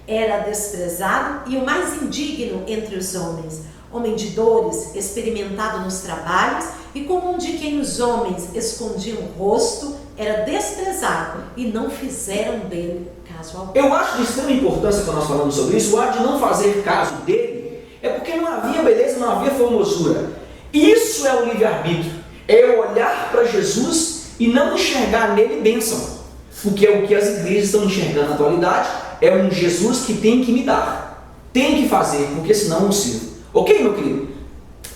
Era desprezado e o mais indigno entre os homens, homem de dores, experimentado nos trabalhos, e como um de quem os homens escondiam o rosto, era desprezado e não fizeram dele caso algum. Eu acho de extrema importância quando nós falamos sobre isso, o ato de não fazer caso dele, é porque não havia beleza, não havia formosura. Isso é o livre-arbítrio, é olhar para Jesus e não enxergar nele bênção, porque é o que as igrejas estão enxergando na atualidade, é um Jesus que tem que me dar, tem que fazer, porque senão não sirvo. Ok, meu querido?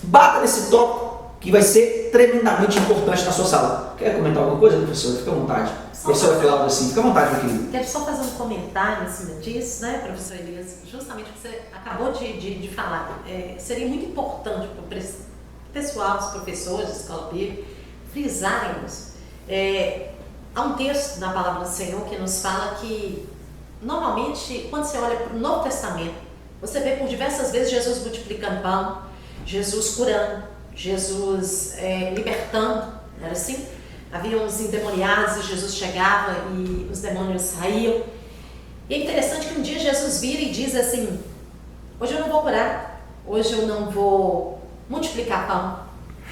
Bata nesse tópico que vai ser tremendamente importante na sua sala. Quer comentar alguma coisa, professora? Fica à vontade. Professora Cláudia, assim, fica à vontade, meu querido. Quero só fazer um comentário em cima disso, né, professor Elias? Justamente o que você acabou de falar. Seria muito importante para o pessoal, os professores da escola bíblica, frisarem isso. Há um texto na palavra do Senhor que nos fala que, normalmente, quando você olha para o Novo Testamento, você vê por diversas vezes Jesus multiplicando pão, Jesus curando, Jesus libertando, não era assim? Havia uns endemoniados e Jesus chegava e os demônios saíam. E é interessante que um dia Jesus vira e diz assim: hoje eu não vou curar, hoje eu não vou multiplicar pão.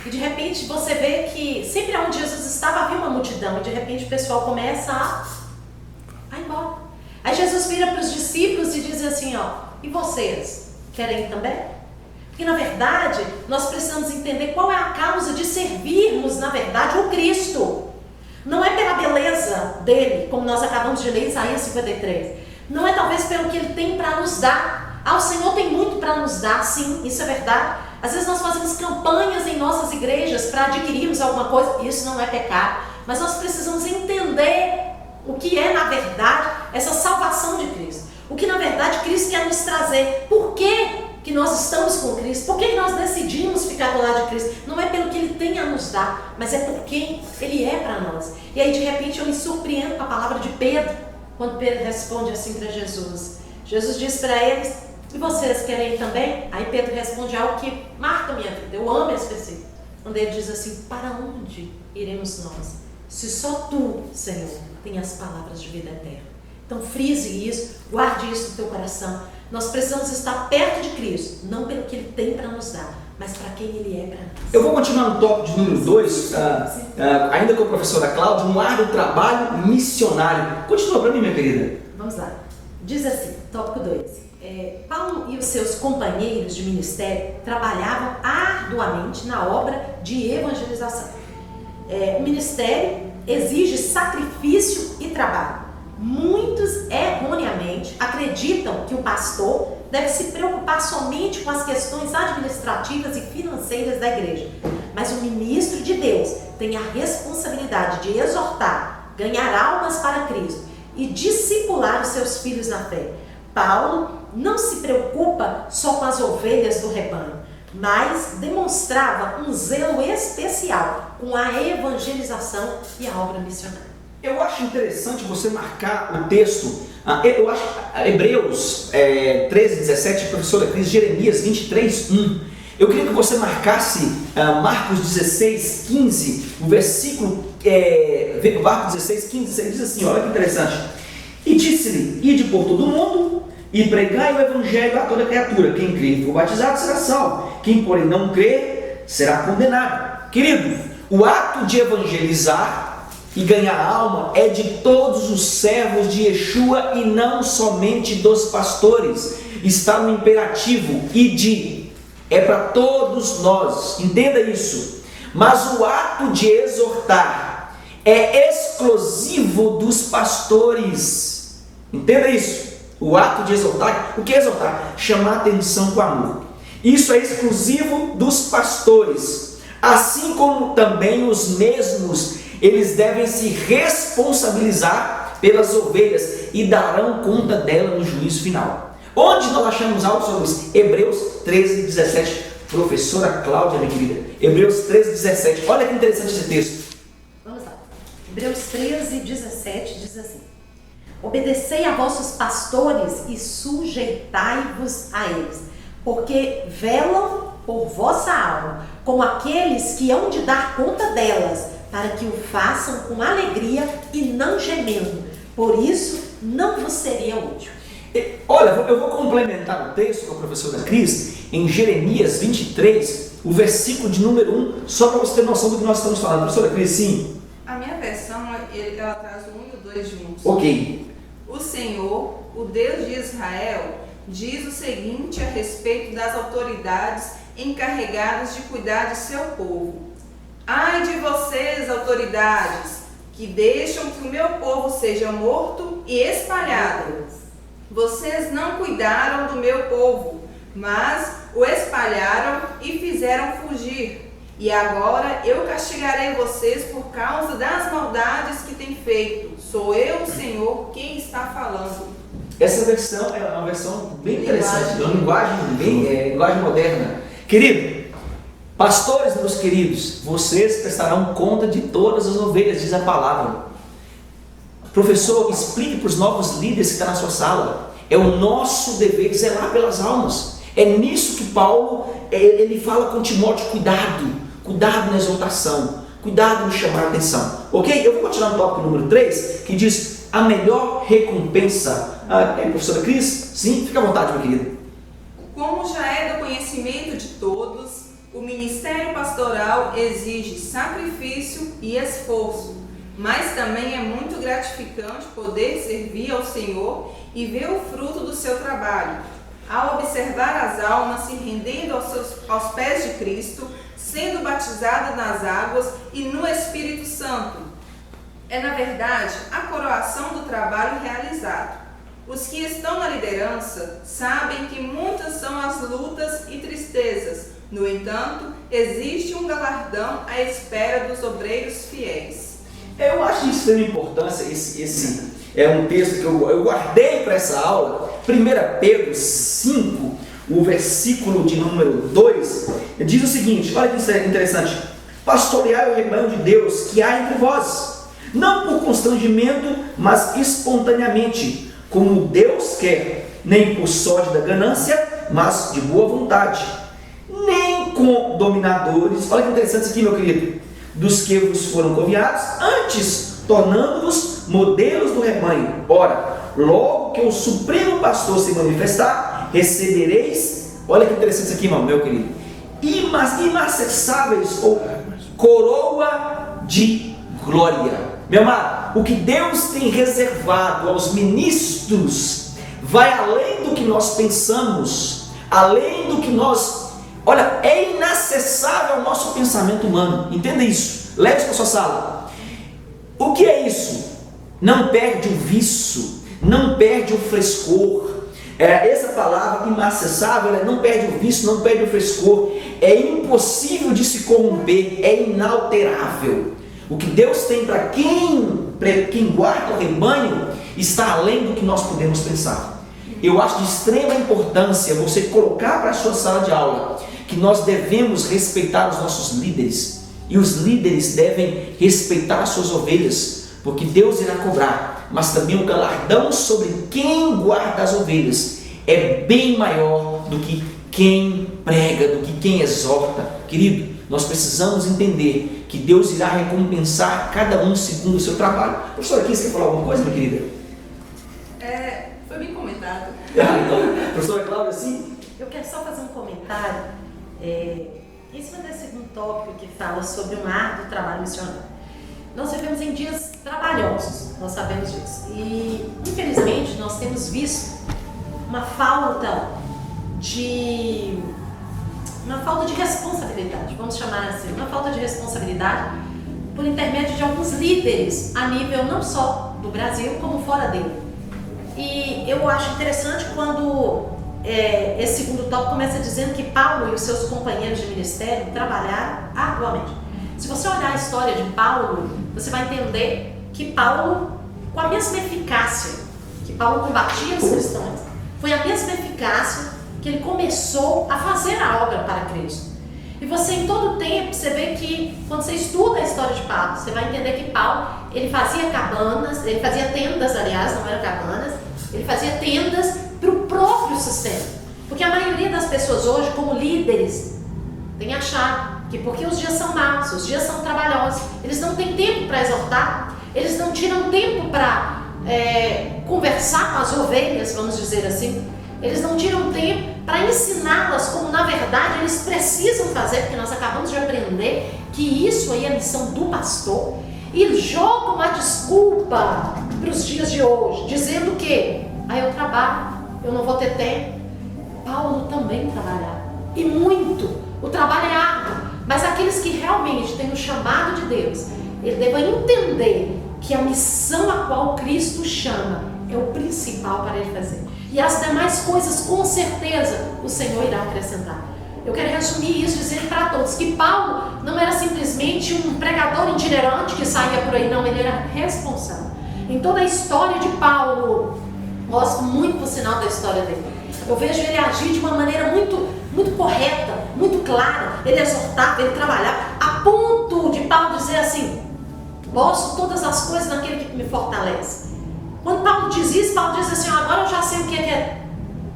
E de repente você vê que sempre onde Jesus estava havia uma multidão, e de repente o pessoal começa a ir embora. Aí Jesus vira para os discípulos e diz assim: e vocês, querem ir também? Porque na verdade nós precisamos entender qual é a causa de servirmos, na verdade, o Cristo. Não é pela beleza dele, como nós acabamos de ler em Isaías 53. Não é talvez pelo que ele tem para nos dar. O Senhor tem muito para nos dar, sim, isso é verdade. Às vezes nós fazemos campanhas em nossas igrejas para adquirirmos alguma coisa, isso não é pecado. Mas nós precisamos entender o que é, na verdade, essa salvação de Cristo. O que, na verdade, Cristo quer nos trazer. Por que nós estamos com Cristo? Por que nós decidimos ficar do lado de Cristo? Não é pelo que Ele tem a nos dar, mas é por quem Ele é para nós. E aí, de repente, eu me surpreendo com a palavra de Pedro. quando Pedro responde assim para Jesus. Jesus diz para eles: e vocês querem ir também? Aí Pedro responde algo que marca a minha vida, eu amo esse versículo, quando ele diz assim: para onde iremos nós, se só tu, Senhor, tem as palavras de vida eterna? Então frise isso, guarde isso no teu coração. Nós precisamos estar perto de Cristo, não pelo que Ele tem para nos dar, mas para quem Ele é para nós. Eu vou continuar no tópico de número 2, ainda com a professora Cláudia, um árduo trabalho missionário. Continua para mim, minha querida. Vamos lá. Diz assim, tópico 2. Paulo e os seus companheiros de ministério trabalhavam arduamente na obra de evangelização. O ministério exige sacrifício e trabalho. Muitos erroneamente acreditam que o pastor deve se preocupar somente com as questões administrativas e financeiras da igreja. Mas o ministro de Deus tem a responsabilidade de exortar, ganhar almas para Cristo e discipular os seus filhos na fé. Paulo não se preocupa só com as ovelhas do rebanho, mas demonstrava um zelo especial com a evangelização e a obra missionária. Eu acho interessante você marcar o texto, eu acho Hebreus 13, 17, professora Cris, Jeremias 23, 1. Eu queria que você marcasse Marcos 16, 15, o versículo, Marcos 16, 15, ele diz assim, olha que interessante. E disse-lhe: ide por todo o mundo e pregai o evangelho a toda criatura. Quem crer e for batizado será salvo, quem porém não crer será condenado. Querido, o ato de evangelizar e ganhar alma é de todos os servos de Yeshua e não somente dos pastores. Está no imperativo, ide, é para todos nós, entenda isso. Mas o ato de exortar é exclusivo dos pastores, entenda isso. O ato de exortar, o que é exortar? Chamar atenção com amor. Isso é exclusivo dos pastores, assim como também os mesmos. Eles devem se responsabilizar pelas ovelhas e darão conta dela no juízo final. Onde nós achamos algo sobre isso? Hebreus 13, 17. Professora Cláudia, minha querida. Hebreus 13, 17. Olha que interessante esse texto. Vamos lá. Hebreus 13, 17 diz assim: obedecei a vossos pastores e sujeitai-vos a eles, porque velam por vossa alma, como aqueles que hão de dar conta delas, para que o façam com alegria e não gemendo. Por isso, não vos seria útil. Olha, eu vou complementar o texto com a professora Cris, em Jeremias 23, o versículo de número 1, só para você ter noção do que nós estamos falando. Professora Cris, sim? A minha versão, ela traz o 1 e o 2 juntos. Ok. O Senhor, o Deus de Israel, diz o seguinte a respeito das autoridades encarregadas de cuidar de seu povo. Ai de vocês, autoridades, que deixam que o meu povo seja morto e espalhado. Vocês não cuidaram do meu povo, mas o espalharam e fizeram fugir. E agora eu castigarei vocês por causa das maldades que têm feito. Sou eu, o Senhor, quem está falando. Essa versão é uma versão bem interessante, uma linguagem moderna. Querido, pastores, meus queridos, vocês prestarão conta de todas as ovelhas, diz a palavra. Professor, explique para os novos líderes que estão na sua sala. É o nosso dever de zelar pelas almas. É nisso que Paulo ele fala com Timóteo: cuidado na exortação, cuidado no chamar a atenção. Ok? Eu vou continuar no tópico número 3, que diz a melhor recompensa. Professora Cris? Sim, fica à vontade, minha querida. Como já é do conhecimento de todos, o ministério pastoral exige sacrifício e esforço, mas também é muito gratificante poder servir ao Senhor e ver o fruto do seu trabalho. Ao observar as almas se rendendo aos pés de Cristo, sendo batizadas nas águas e no Espírito Santo. É, na verdade, a coroação do trabalho realizado. Os que estão na liderança sabem que muitas são as lutas e tristezas. No entanto, existe um galardão à espera dos obreiros fiéis. Eu acho isso de extrema importância. Esse é um texto que eu guardei para essa aula. 1 Pedro 5, o versículo de número 2, diz o seguinte: olha que interessante: pastoreai o rebanho de Deus que há entre vós, não por constrangimento, mas espontaneamente, como Deus quer, nem por sorte da ganância, mas de boa vontade, nem com dominadores, olha que interessante isso aqui, meu querido, dos que vos foram conviados, antes tornando-vos modelos do rebanho. Ora, logo que o Supremo Pastor se manifestar, recebereis, olha que interessante isso aqui, meu querido, inacessáveis ou coroa de glória. Meu amado, o que Deus tem reservado aos ministros vai além do que nós pensamos, além do que nós, olha, é inacessável ao nosso pensamento humano. Entenda isso, leve isso para a sua sala. O que é isso? Não perde o viço, não perde o frescor. Essa palavra inacessável, não perde o vício, não perde o frescor, é impossível de se corromper, é inalterável. O que Deus tem para quem guarda o rebanho está além do que nós podemos pensar. Eu acho de extrema importância você colocar para a sua sala de aula que nós devemos respeitar os nossos líderes, e os líderes devem respeitar as suas ovelhas, porque Deus irá cobrar, mas também o galardão sobre quem guarda as ovelhas é bem maior do que quem prega, do que quem exorta. Querido, nós precisamos entender que Deus irá recompensar cada um segundo o seu trabalho. Professora, aqui você quer falar alguma coisa, minha querida? Foi bem comentado. Então, professora Cláudia, sim? Eu quero só fazer um comentário em cima desse segundo tópico que fala sobre um árduo trabalho missionário. Nós vivemos em dias trabalhosos, nós sabemos disso. E, infelizmente, nós temos visto uma falta de responsabilidade, vamos chamar assim, uma falta de responsabilidade por intermédio de alguns líderes a nível não só do Brasil, como fora dele. E eu acho interessante quando esse segundo tópico começa dizendo que Paulo e os seus companheiros de ministério trabalharam arduamente. Se você olhar a história de Paulo, você vai entender que Paulo, com a mesma eficácia que Paulo combatia os cristãos, foi a mesma eficácia que ele começou a fazer a obra para Cristo. E você, em todo o tempo, você vê que, quando você estuda a história de Paulo, você vai entender que Paulo, ele fazia cabanas, ele fazia tendas, aliás, não eram cabanas, ele fazia tendas para o próprio sustento. Porque a maioria das pessoas hoje, como líderes, tem achado que porque os dias são maus, os dias são trabalhosos, eles não têm tempo para exortar, eles não tiram tempo para conversar com as ovelhas, vamos dizer assim, eles não tiram tempo para ensiná-las como na verdade eles precisam fazer, porque nós acabamos de aprender que isso aí é a missão do pastor, e jogam a desculpa para os dias de hoje, dizendo que eu trabalho, eu não vou ter tempo. Paulo também trabalhava, e muito. O trabalho é árduo, mas aqueles que realmente têm o chamado de Deus, eles devem entender que a missão a qual Cristo chama é o principal para ele fazer. E as demais coisas, com certeza, o Senhor irá acrescentar. Eu quero resumir isso dizendo para todos que Paulo não era simplesmente um pregador itinerante que saía por aí, não, ele era responsável. Em toda a história de Paulo, gosto muito, por sinal, da história dele. Eu vejo ele agir de uma maneira muito correta, muito clara. Ele exortava, ele trabalhava, a ponto de Paulo dizer assim: posso todas as coisas naquele que me fortalece. Quando Paulo diz isso, Paulo diz assim: agora eu já sei o que é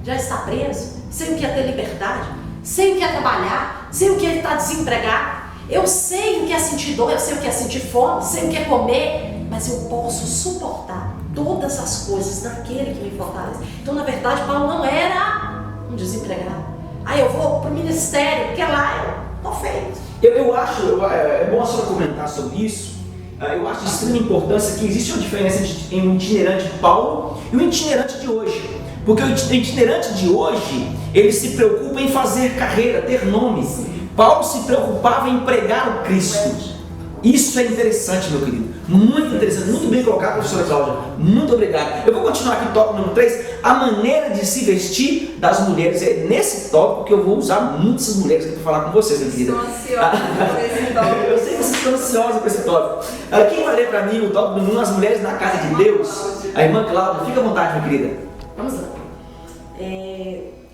já estar preso, sei o que é ter liberdade, sei o que é trabalhar, sei o que é estar desempregado, eu sei o que é sentir dor, eu sei o que é sentir fome, sei o que é comer, mas eu posso suportar todas as coisas naquele que me fortalece. Então, na verdade, Paulo não era um desempregado. Eu vou para o ministério, porque lá eu estou feito. Eu acho, é bom a senhora comentar sobre isso. Eu acho de extrema importância que existe uma diferença entre o itinerante de Paulo e o itinerante de hoje. Porque o itinerante de hoje, ele se preocupa em fazer carreira, ter nome. Paulo se preocupava em pregar o Cristo. Isso é interessante, meu querido. Muito interessante, muito bem colocado, professora Cláudia. Muito obrigado. Eu vou continuar aqui no tópico número 3, a maneira de se vestir das mulheres. É nesse tópico que eu vou usar muitas mulheres aqui para falar com vocês, minha querida. Estou ansiosa por esse tópico. Eu sei que vocês estão ansiosos por esse tópico. Quem vai ler para mim o tópico número 1, as mulheres na casa de Deus? A irmã Cláudia, fica à vontade, minha querida. Vamos lá.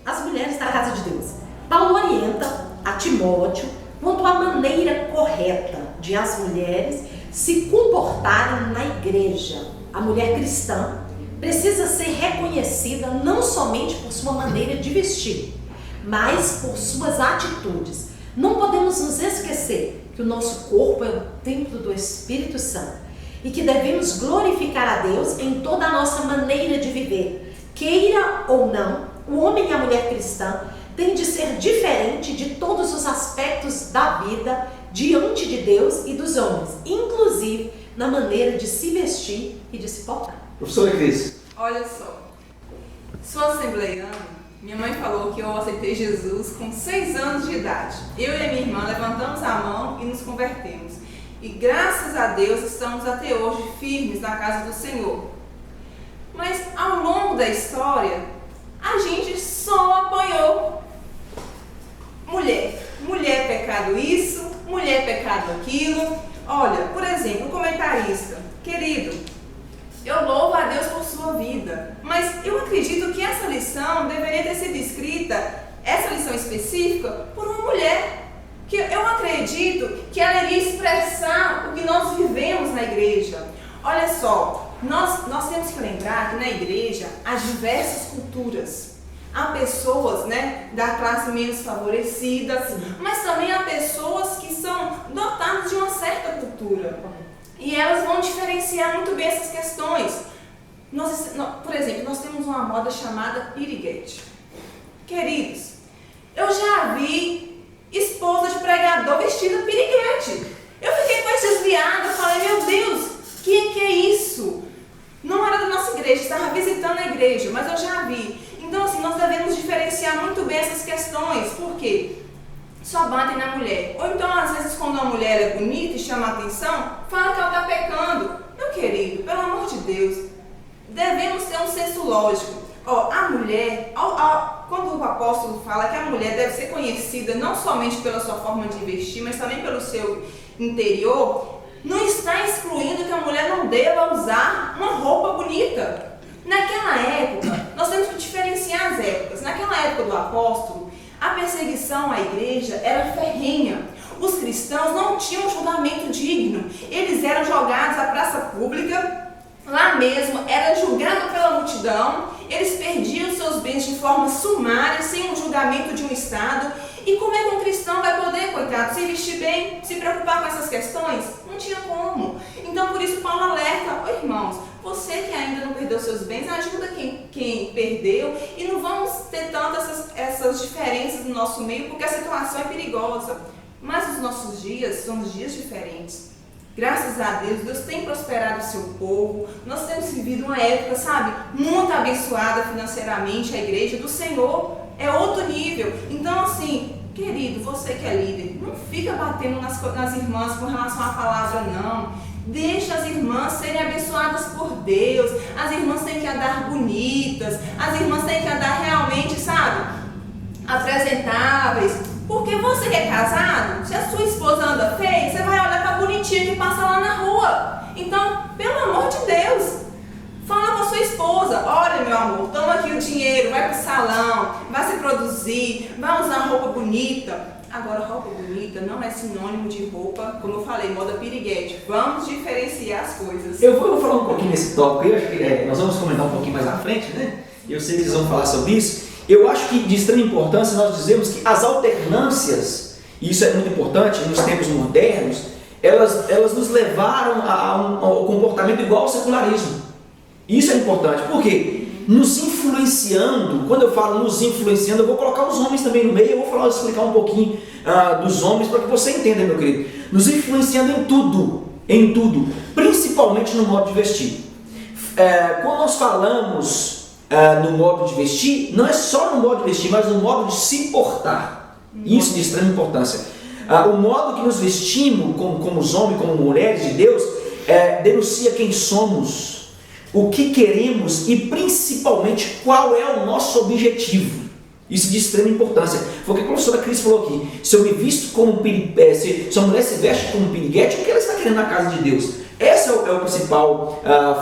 As mulheres da casa de Deus. Paulo orienta a Timóteo quanto à maneira correta de as mulheres se comportarem na igreja. A mulher cristã precisa ser reconhecida não somente por sua maneira de vestir, mas por suas atitudes. Não podemos nos esquecer que o nosso corpo é o templo do Espírito Santo e que devemos glorificar a Deus em toda a nossa maneira de viver. Queira ou não, o homem e a mulher cristã têm de ser diferente de todos os aspectos da vida diante de Deus e dos homens, inclusive na maneira de se vestir e de se portar. Professora Cris. Olha só, sou assembleiana, minha mãe falou que eu aceitei Jesus com 6 anos de idade. Eu e a minha irmã levantamos a mão e nos convertemos. E graças a Deus estamos até hoje firmes na casa do Senhor. Mas ao longo da história, a gente só apanhou. Mulher pecado isso, mulher pecado aquilo. Olha, por exemplo, o comentarista, querido, eu louvo a Deus por sua vida, mas eu acredito que essa lição deveria ter sido escrita, essa lição específica, por uma mulher. Que eu acredito que ela iria expressar o que nós vivemos na igreja. Olha só, nós temos que lembrar que na igreja há diversas culturas. Há pessoas, da classe menos favorecida, mas também há pessoas que são dotadas de uma certa cultura. E elas vão diferenciar muito bem essas questões. Por exemplo, nós temos uma moda chamada piriguete. Queridos, eu já vi esposa de pregador vestida piriguete. Eu fiquei com esse desviado, falei, meu Deus, que é isso? Não era da nossa igreja, estava visitando a igreja, mas eu já vi. Então, assim, nós devemos diferenciar muito bem essas questões, porque só batem na mulher. Ou então, às vezes, quando uma mulher é bonita e chama a atenção, fala que ela está pecando. Meu querido, pelo amor de Deus, devemos ter um senso lógico. A mulher, quando o apóstolo fala que a mulher deve ser conhecida não somente pela sua forma de vestir, mas também pelo seu interior, não está excluindo que a mulher não deva usar uma roupa bonita. Naquela época, nós temos que diferenciar as épocas. Naquela época do apóstolo, a perseguição à igreja era ferrenha. Os cristãos não tinham julgamento digno. Eles eram jogados à praça pública, lá mesmo, era julgado pela multidão, eles perdiam seus bens de forma sumária, sem um julgamento de um Estado. E como é que um cristão vai poder, coitado, se vestir bem, se preocupar com essas questões? Não tinha como. Então, por isso, Paulo alerta, irmãos, você que ainda não perdeu seus bens, ajuda quem perdeu, e não vamos ter tantas essas diferenças no nosso meio, porque a situação é perigosa. Mas os nossos dias são dias diferentes. Graças a Deus, Deus tem prosperado o seu povo. Nós temos vivido uma época, muito abençoada financeiramente. A igreja do Senhor é outro nível. Então, assim, querido, você que é líder, não fica batendo nas irmãs com relação à palavra, não. Deixa as irmãs serem abençoadas por Deus. As irmãs têm que andar bonitas. As irmãs têm que andar realmente, apresentáveis. Porque você que é casado, se a sua esposa anda feia, você vai olhar para a bonitinha que passa lá na rua. Então, pelo amor de Deus, fala com a sua esposa, olha meu amor, toma aqui o dinheiro, vai pro salão, vai se produzir, vai usar roupa bonita. Agora, roupa bonita não é sinônimo de roupa, como eu falei, moda piriguete. Vamos diferenciar as coisas. Eu vou falar um pouquinho nesse tópico, eu acho que nós vamos comentar um pouquinho mais à frente, Eu sei que eles vão falar sobre isso. Eu acho que de extrema importância nós dizemos que as alternâncias, e isso é muito importante nos tempos modernos, elas nos levaram ao comportamento igual ao secularismo. Isso é importante, porque nos influenciando, quando eu falo nos influenciando, eu vou colocar os homens também no meio, eu vou explicar um pouquinho dos homens para que você entenda, meu querido. Nos influenciando em tudo, principalmente no modo de vestir. Quando nós falamos no modo de vestir, não é só no modo de vestir, mas no modo de se portar. Isso de extrema importância. O modo que nos vestimos como os homens, como mulheres de Deus, denuncia quem somos, o que queremos e principalmente qual é o nosso objetivo. Isso de extrema importância. Foi o que a professora Cris falou aqui. Se eu me visto como se a mulher se veste como piriguete, o que ela está querendo na casa de Deus? Esse é o principal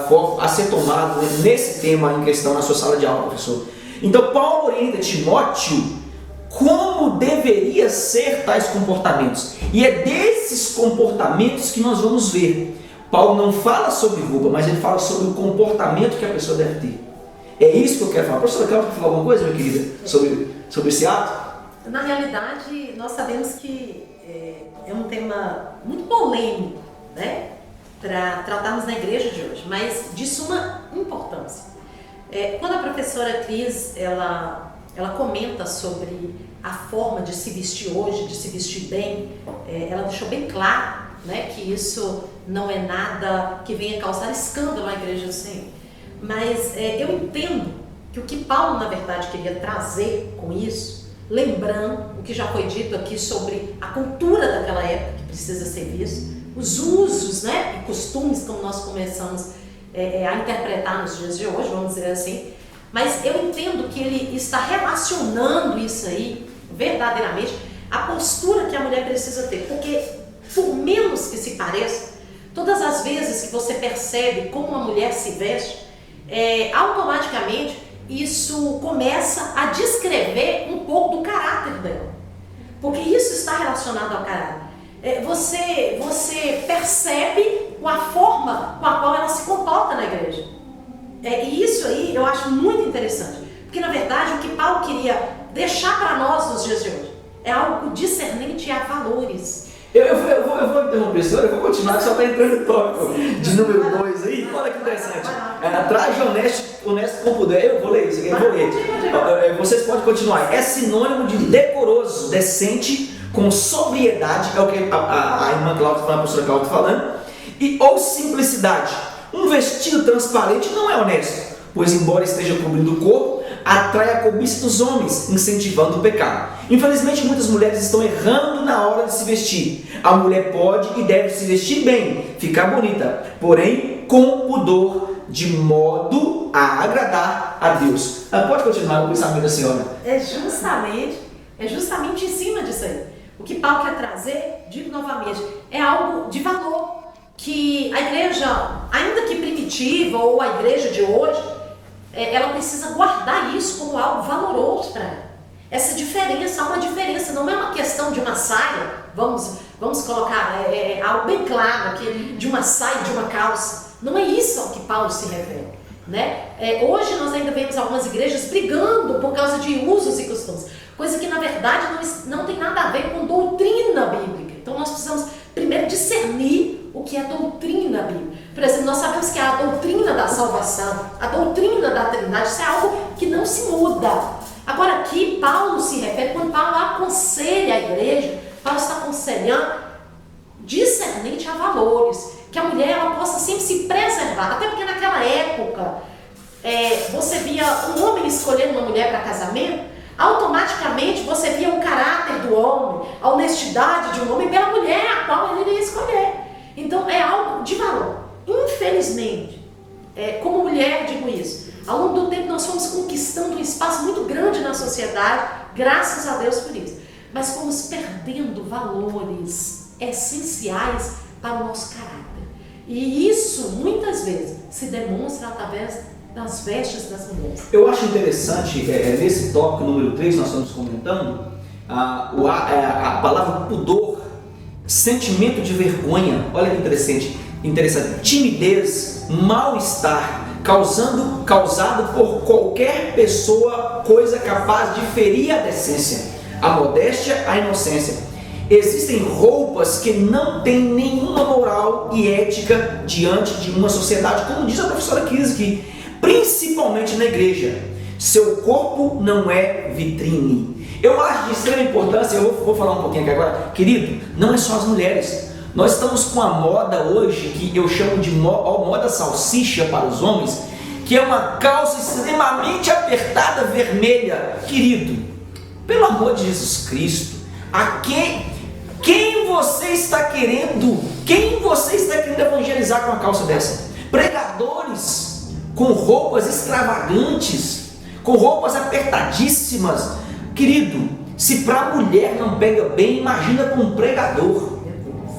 foco a ser tomado nesse tema em questão na sua sala de aula, professor. Então, Paulo orienta Timóteo como deveria ser tais comportamentos. E é desses comportamentos que nós vamos ver Paulo não fala sobre roupa, mas ele fala sobre o comportamento que a pessoa deve ter. É isso que eu quero falar. Professora Cláudia, quer falar alguma coisa, minha querida, sobre esse ato? Na realidade, nós sabemos que é um tema muito polêmico, né, para tratarmos na igreja de hoje, mas de suma importância. Quando a professora Cris, ela comenta sobre a forma de se vestir hoje, de se vestir bem, ela deixou bem claro, né, que isso não é nada que venha causar escândalo na igreja do Senhor. Mas eu entendo que o que Paulo, na verdade, queria trazer com isso, lembrando o que já foi dito aqui sobre a cultura daquela época, que precisa ser visto, os usos, né, e costumes, como nós começamos a interpretar nos dias de hoje, vamos dizer assim. Mas eu entendo que ele está relacionando isso aí, verdadeiramente, a postura que a mulher precisa ter. Porque, por menos que se pareça, todas as vezes que você percebe como uma mulher se veste, automaticamente isso começa a descrever um pouco do caráter dela. Porque isso está relacionado ao caráter. Você percebe a forma com a qual ela se comporta na igreja. E isso aí eu acho muito interessante. Porque, na verdade, o que Paulo queria deixar para nós nos dias de hoje é algo discernente a valores. Eu vou interromper, senhora, eu vou continuar, só para entrar no tópico de número 2 aí. Olha que interessante. Traje honesto como puder. Eu vou ler isso aqui, eu vou ler. Vocês podem continuar. É sinônimo de decoroso, decente, com sobriedade, é o que a irmã Cláudia, a professora Cláudia falando, ou simplicidade. Um vestido transparente não é honesto, pois embora esteja cobrindo o corpo, atrai a cobiça dos homens, incentivando o pecado. Infelizmente, muitas mulheres estão errando na hora de se vestir. A mulher pode e deve se vestir bem, ficar bonita, porém com pudor, de modo a agradar a Deus. Pode continuar o pensamento da senhora. É justamente em cima disso aí. O que Paulo quer trazer, digo novamente, é algo de valor, que a igreja, ainda que primitiva, ou a igreja de hoje, ela precisa guardar isso como algo valoroso para ela. Essa diferença, há uma diferença, não é uma questão de uma saia, vamos colocar algo bem claro aqui, de uma saia, de uma calça. Não é isso ao que Paulo se refere, né? Hoje nós ainda vemos algumas igrejas brigando por causa de usos e costumes, coisa que na verdade não tem nada a ver com doutrina bíblica. Então nós precisamos primeiro discernir o que é doutrina bíblica. Por exemplo, nós sabemos que a doutrina da salvação, a doutrina da Trindade, isso é algo que não se muda. Agora aqui Paulo se refere, quando Paulo aconselha a igreja, Paulo está aconselhando discernente a valores, que a mulher ela possa sempre se preservar, até porque naquela época você via um homem escolhendo uma mulher para casamento, automaticamente você via o caráter do homem, a honestidade de um homem pela mulher a qual ele iria escolher. Então é algo de valor. Infelizmente, como mulher digo isso, ao longo do tempo nós fomos conquistando um espaço muito grande na sociedade, graças a Deus por isso, mas fomos perdendo valores essenciais para o nosso caráter. E isso muitas vezes se demonstra através das vestes das mulheres. Eu acho interessante, nesse tópico número 3 nós estamos comentando, a palavra pudor, sentimento de vergonha, olha que interessante, timidez, mal-estar, causado por qualquer pessoa, coisa capaz de ferir a decência, a modéstia, a inocência. Existem roupas que não têm nenhuma moral e ética diante de uma sociedade, como diz a professora Cris aqui, principalmente na igreja. Seu corpo não é vitrine. Eu acho de extrema importância, eu vou falar um pouquinho aqui agora, querido, não é só as mulheres. Nós estamos com a moda hoje, que eu chamo de moda salsicha para os homens, que é uma calça extremamente apertada, vermelha. Querido, pelo amor de Jesus Cristo, quem você está querendo evangelizar com uma calça dessa? Pregadores com roupas extravagantes, com roupas apertadíssimas. Querido, se para a mulher não pega bem, imagina para um pregador.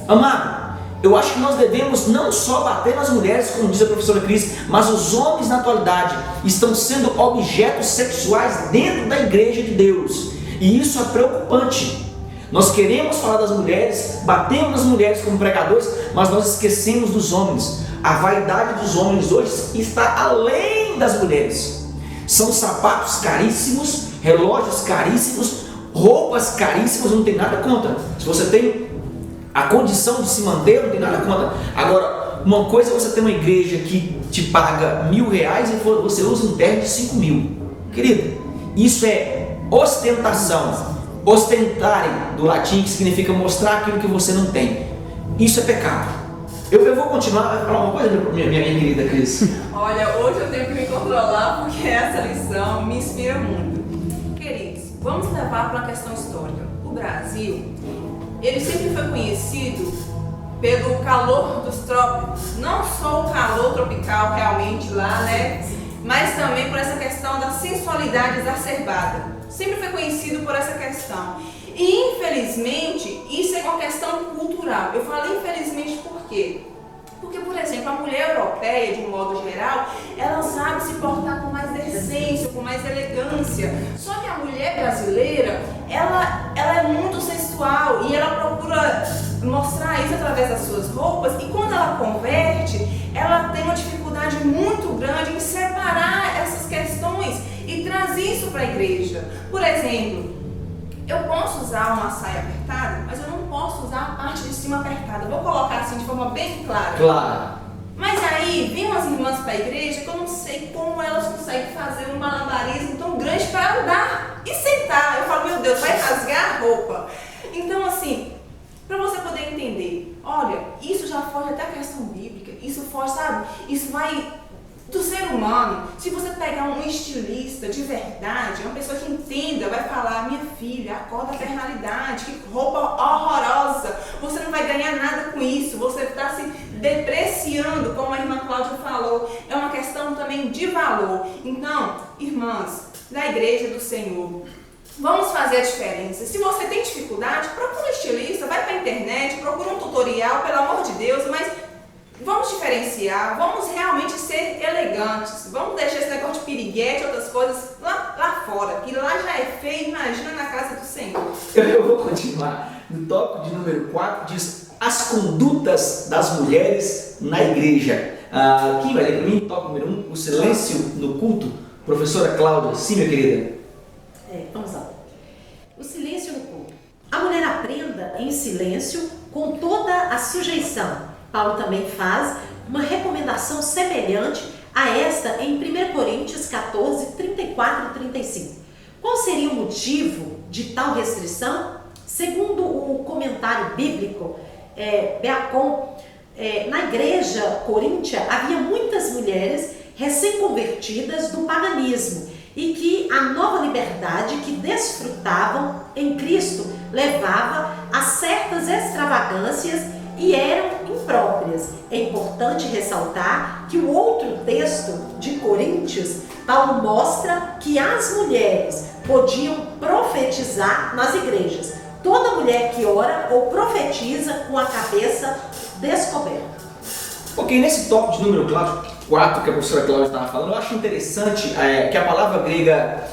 Amado, eu acho que nós devemos não só bater nas mulheres, como diz a professora Cris, mas os homens na atualidade estão sendo objetos sexuais dentro da igreja de Deus. E isso é preocupante. Nós queremos falar das mulheres, batemos nas mulheres como pregadores, mas nós esquecemos dos homens. A vaidade dos homens hoje está além das mulheres. São sapatos caríssimos, relógios caríssimos, roupas caríssimas, não tem nada contra. Se você tem a condição de se manter, não tem nada contra. Agora, uma coisa é você ter uma igreja que te paga R$1.000 e você usa um terno de 5.000. Querido, isso é ostentação. Ostentarem, do latim, que significa mostrar aquilo que você não tem. Isso é pecado. Eu vou continuar a falar uma coisa, minha querida Cris. Olha, hoje eu tenho que me controlar porque essa lição me inspira muito. Queridos, vamos levar para uma questão histórica. O Brasil, ele sempre foi conhecido pelo calor dos trópicos. Não só o calor tropical realmente lá, né? Mas também por essa questão da sensualidade exacerbada. Sempre foi conhecido por essa questão. E infelizmente, isso é uma questão cultural. Eu falei infelizmente por quê? Porque, por exemplo, a mulher europeia, de um modo geral, ela sabe se portar com mais decência, com mais elegância. Só que a mulher brasileira, ela é muito sensual e ela procura mostrar isso através das suas roupas. E quando ela converte, ela tem uma dificuldade muito grande em separar essas questões e trazer isso para a igreja. Por exemplo, eu posso usar uma saia apertada, mas eu não posso usar a parte de cima apertada. Eu vou colocar assim de forma bem clara. Claro. Mas aí, vem umas irmãs para a igreja que eu não sei como elas conseguem fazer um malabarismo tão grande para andar e sentar. Eu falo, meu Deus, vai rasgar a roupa. Então, assim, para você poder entender, olha, isso já foge até a questão bíblica. Isso foge, sabe? Isso vai do ser humano. Se você pegar um estilista de verdade, uma pessoa que entenda, vai falar, minha filha, acorda pra realidade, que roupa horrorosa, você não vai ganhar nada com isso, você está se depreciando, como a irmã Cláudia falou, é uma questão também de valor. Então, irmãs da igreja do Senhor, vamos fazer a diferença. Se você tem dificuldade, procura um estilista, vai pra internet, procura um tutorial, pelo amor de Deus, mas vamos diferenciar, vamos realmente ser elegantes, vamos deixar esse negócio de piriguete e outras coisas lá fora, que lá já é feio, imagina na casa do Senhor. Eu vou continuar. No tópico de número 4 diz as condutas das mulheres na igreja. Quem vai ler para mim? Tópico número 1, o silêncio no culto. Professora Cláudia, sim, minha querida. Vamos lá. O silêncio no culto. A mulher aprenda em silêncio com toda a sujeição. Paulo também faz uma recomendação semelhante a esta em 1 Coríntios 14, 34 e 35. Qual seria o motivo de tal restrição? Segundo o comentário bíblico, Beacon, na igreja coríntia havia muitas mulheres recém-convertidas do paganismo e que a nova liberdade que desfrutavam em Cristo levava a certas extravagâncias e eram impróprias. É importante ressaltar que o outro texto de Coríntios, Paulo mostra que as mulheres podiam profetizar nas igrejas. Toda mulher que ora ou profetiza com a cabeça descoberta. Ok, nesse tópico de número 4 que a professora Cláudia estava falando, eu acho interessante que a palavra grega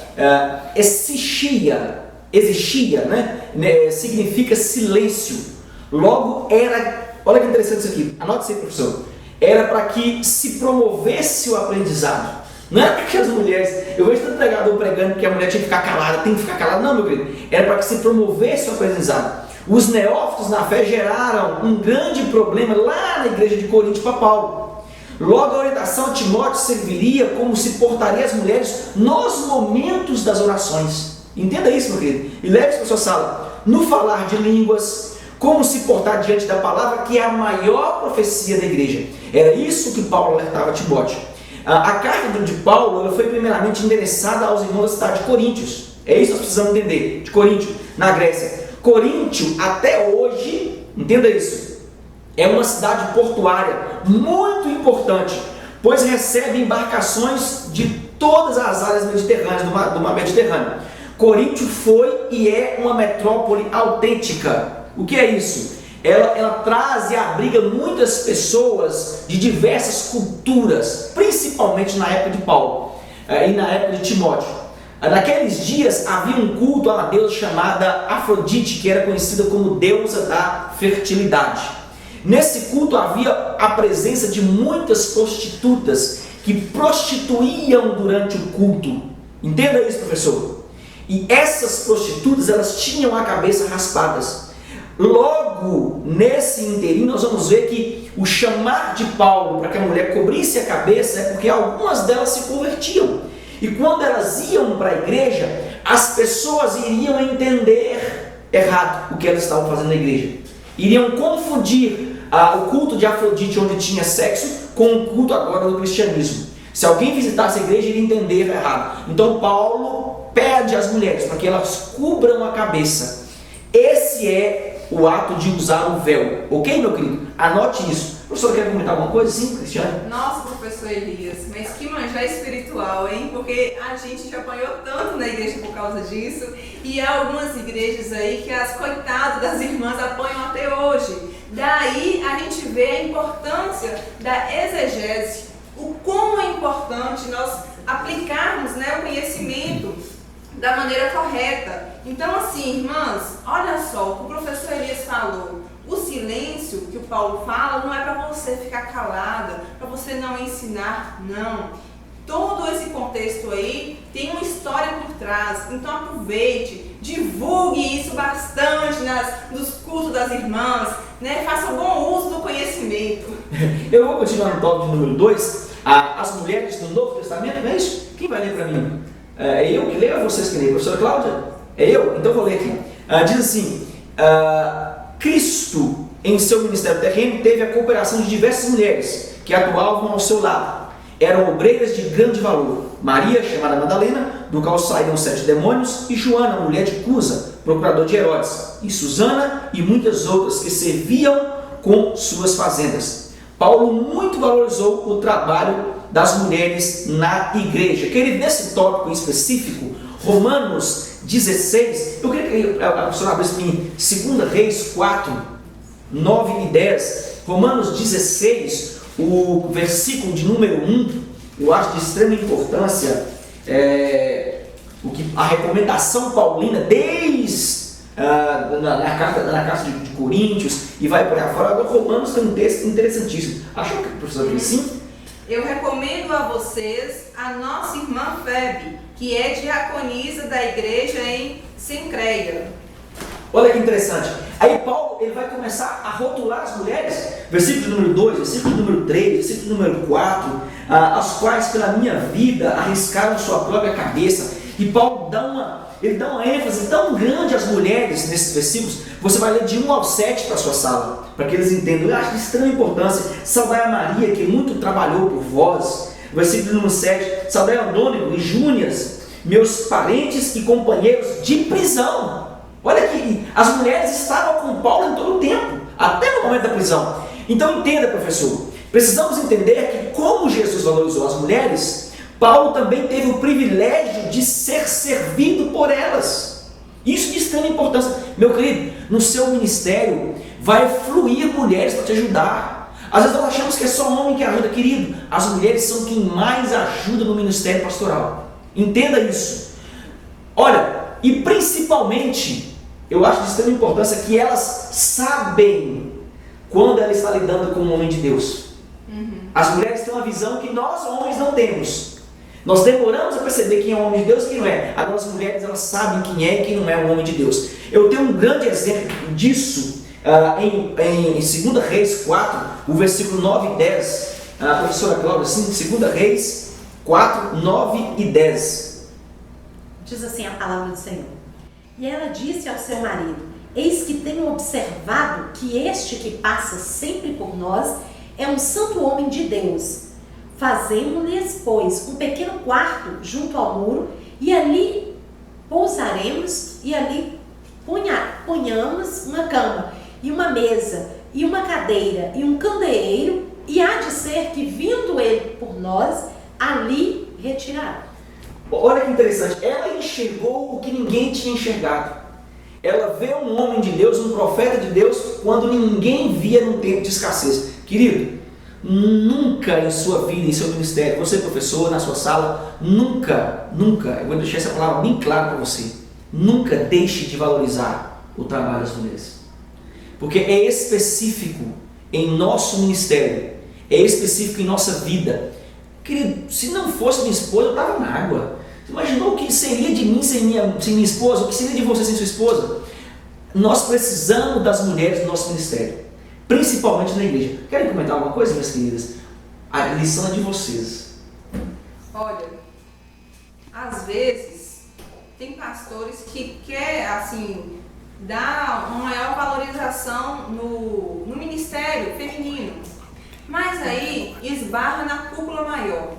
existia, né? Significa silêncio. Logo era, olha que interessante isso aqui, anote isso aí, professor, era para que se promovesse o aprendizado. Não era para que as mulheres, eu vejo tanto pregador pregando que a mulher tinha que ficar calada, tem que ficar calada, não, meu querido, era para que se promovesse o aprendizado. Os neófitos na fé geraram um grande problema lá na igreja de Corinto para Paulo. Logo a orientação a Timóteo serviria como se portaria as mulheres nos momentos das orações. Entenda isso, meu querido, e leve isso para a sua sala. No falar de línguas, como se portar diante da palavra, que é a maior profecia da igreja. Era isso que Paulo alertava a Timóteo. A carta de Paulo ela foi primeiramente endereçada aos irmãos da cidade de Coríntios. É isso que nós precisamos entender, de Coríntio, na Grécia. Coríntio, até hoje, entenda isso, é uma cidade portuária muito importante, pois recebe embarcações de todas as áreas mediterrâneas, do mar Mediterrâneo. Coríntio foi e é uma metrópole autêntica. O que é isso? Ela traz e abriga muitas pessoas de diversas culturas, principalmente na época de Paulo e na época de Timóteo. Naqueles dias havia um culto a uma deusa chamada Afrodite, que era conhecida como deusa da fertilidade. Nesse culto havia a presença de muitas prostitutas que prostituíam durante o culto. Entenda isso, professor. E essas prostitutas, elas tinham a cabeça raspadas. Logo, nesse inteirinho, nós vamos ver que o chamar de Paulo para que a mulher cobrisse a cabeça é porque algumas delas se convertiam. E quando elas iam para a igreja, as pessoas iriam entender errado o que elas estavam fazendo na igreja. Iriam confundir o culto de Afrodite, onde tinha sexo, com o culto agora do cristianismo. Se alguém visitasse a igreja, iria entender errado. Então Paulo pede às mulheres para que elas cubram a cabeça. Esse é o ato de usar o véu. Ok, meu querido? Anote isso. O professor quer comentar alguma coisa? Sim, Cristiane? Nossa, professor Elias, mas que manjar espiritual, hein? Porque a gente já apanhou tanto na igreja por causa disso. E há algumas igrejas aí que as coitadas das irmãs apanham até hoje. Daí a gente vê a importância da exegese, o como é importante nós aplicarmos, né, o conhecimento da maneira correta. Então, assim, irmãs, olha só o que o professor Elias falou. O silêncio que o Paulo fala não é para você ficar calada, para você não ensinar, não. Todo esse contexto aí tem uma história por trás. Então aproveite, divulgue isso bastante nos cultos das irmãs, né? Faça bom uso do conhecimento. Eu vou continuar no tópico de número 2, as mulheres do Novo Testamento, não é isso? Quem vai ler para mim? É eu que leio ou vocês que leem? Professora Cláudia? É eu? Então eu vou ler aqui. Diz assim, Cristo, em seu ministério terreno, teve a cooperação de diversas mulheres que atuavam ao seu lado. Eram obreiras de grande valor. Maria, chamada Madalena, do qual saíram 7 demônios, e Joana, mulher de Cusa, procurador de Herodes, e Susana e muitas outras que serviam com suas fazendas. Paulo muito valorizou o trabalho das mulheres na igreja. Querido, nesse tópico específico, Romanos 16, eu queria que a professora abrisse para mim 2 Reis 4, 9 e 10. Romanos 16, o versículo de número 1, eu acho de extrema importância, a recomendação paulina, desde na carta de Coríntios, e vai por aí fora. Agora, Romanos tem um texto interessantíssimo. Achou que o professor fez sim? Eu recomendo a vocês a nossa irmã Febe, que é diaconisa da igreja em Cencreia. Olha que interessante. Aí Paulo ele vai começar a rotular as mulheres, versículo número 2, versículo número 3, versículo número 4, as quais pela minha vida arriscaram sua própria cabeça. E Paulo dá uma ênfase tão grande às mulheres nesses versículos. Você vai ler de 1 ao 7 para a sua sala, para que eles entendam. Eu acho de extrema importância. Saudai a Maria, que muito trabalhou por vós. Versículo número 7. Saudai Andônico e Júnias, meus parentes e companheiros de prisão. Olha que as mulheres estavam com Paulo em todo o tempo, até no momento da prisão. Então entenda, professor, precisamos entender que como Jesus valorizou as mulheres, Paulo também teve o privilégio de ser servido por elas. Isso de extrema importância. Meu querido, no seu ministério vai fluir mulheres para te ajudar. Às vezes nós achamos que é só homem que ajuda. Querido, as mulheres são quem mais ajuda no ministério pastoral. Entenda isso. Olha, e principalmente, eu acho de extrema importância que elas sabem quando ela está lidando com um homem de Deus. As mulheres têm uma visão que nós homens não temos. Nós demoramos a perceber quem é um homem de Deus e quem não é. Agora as mulheres elas sabem quem é e quem não é um homem de Deus. Eu tenho um grande exemplo disso em 2 Reis 4, o versículo 9 e 10. A professora Cláudia, sim, 2 Reis 4, 9 e 10. Diz assim a palavra do Senhor. E ela disse ao seu marido: eis que tenho observado que este que passa sempre por nós é um santo homem de Deus. Fazemos-lhes, pois, um pequeno quarto junto ao muro, e ali pousaremos, e ali ponhamos uma cama, e uma mesa, e uma cadeira, e um candeeiro, e há de ser que, vindo ele por nós, ali retirará. Olha que interessante, ela enxergou o que ninguém tinha enxergado. Ela vê um homem de Deus, um profeta de Deus, quando ninguém via num tempo de escassez. Querido, nunca em sua vida, em seu ministério, você professor, na sua sala, nunca, eu vou deixar essa palavra bem clara para você, nunca deixe de valorizar o trabalho das mulheres. Porque é específico em nosso ministério, é específico em nossa vida. Querido, se não fosse minha esposa, eu estava na água. Você imaginou o que seria de mim sem minha esposa? O que seria de você sem sua esposa? Nós precisamos das mulheres no nosso ministério, principalmente na igreja. Querem comentar alguma coisa, minhas queridas? A lição é de vocês. Olha, às vezes tem pastores que querem, assim, dar uma maior valorização no ministério feminino, mas aí esbarra na cúpula maior.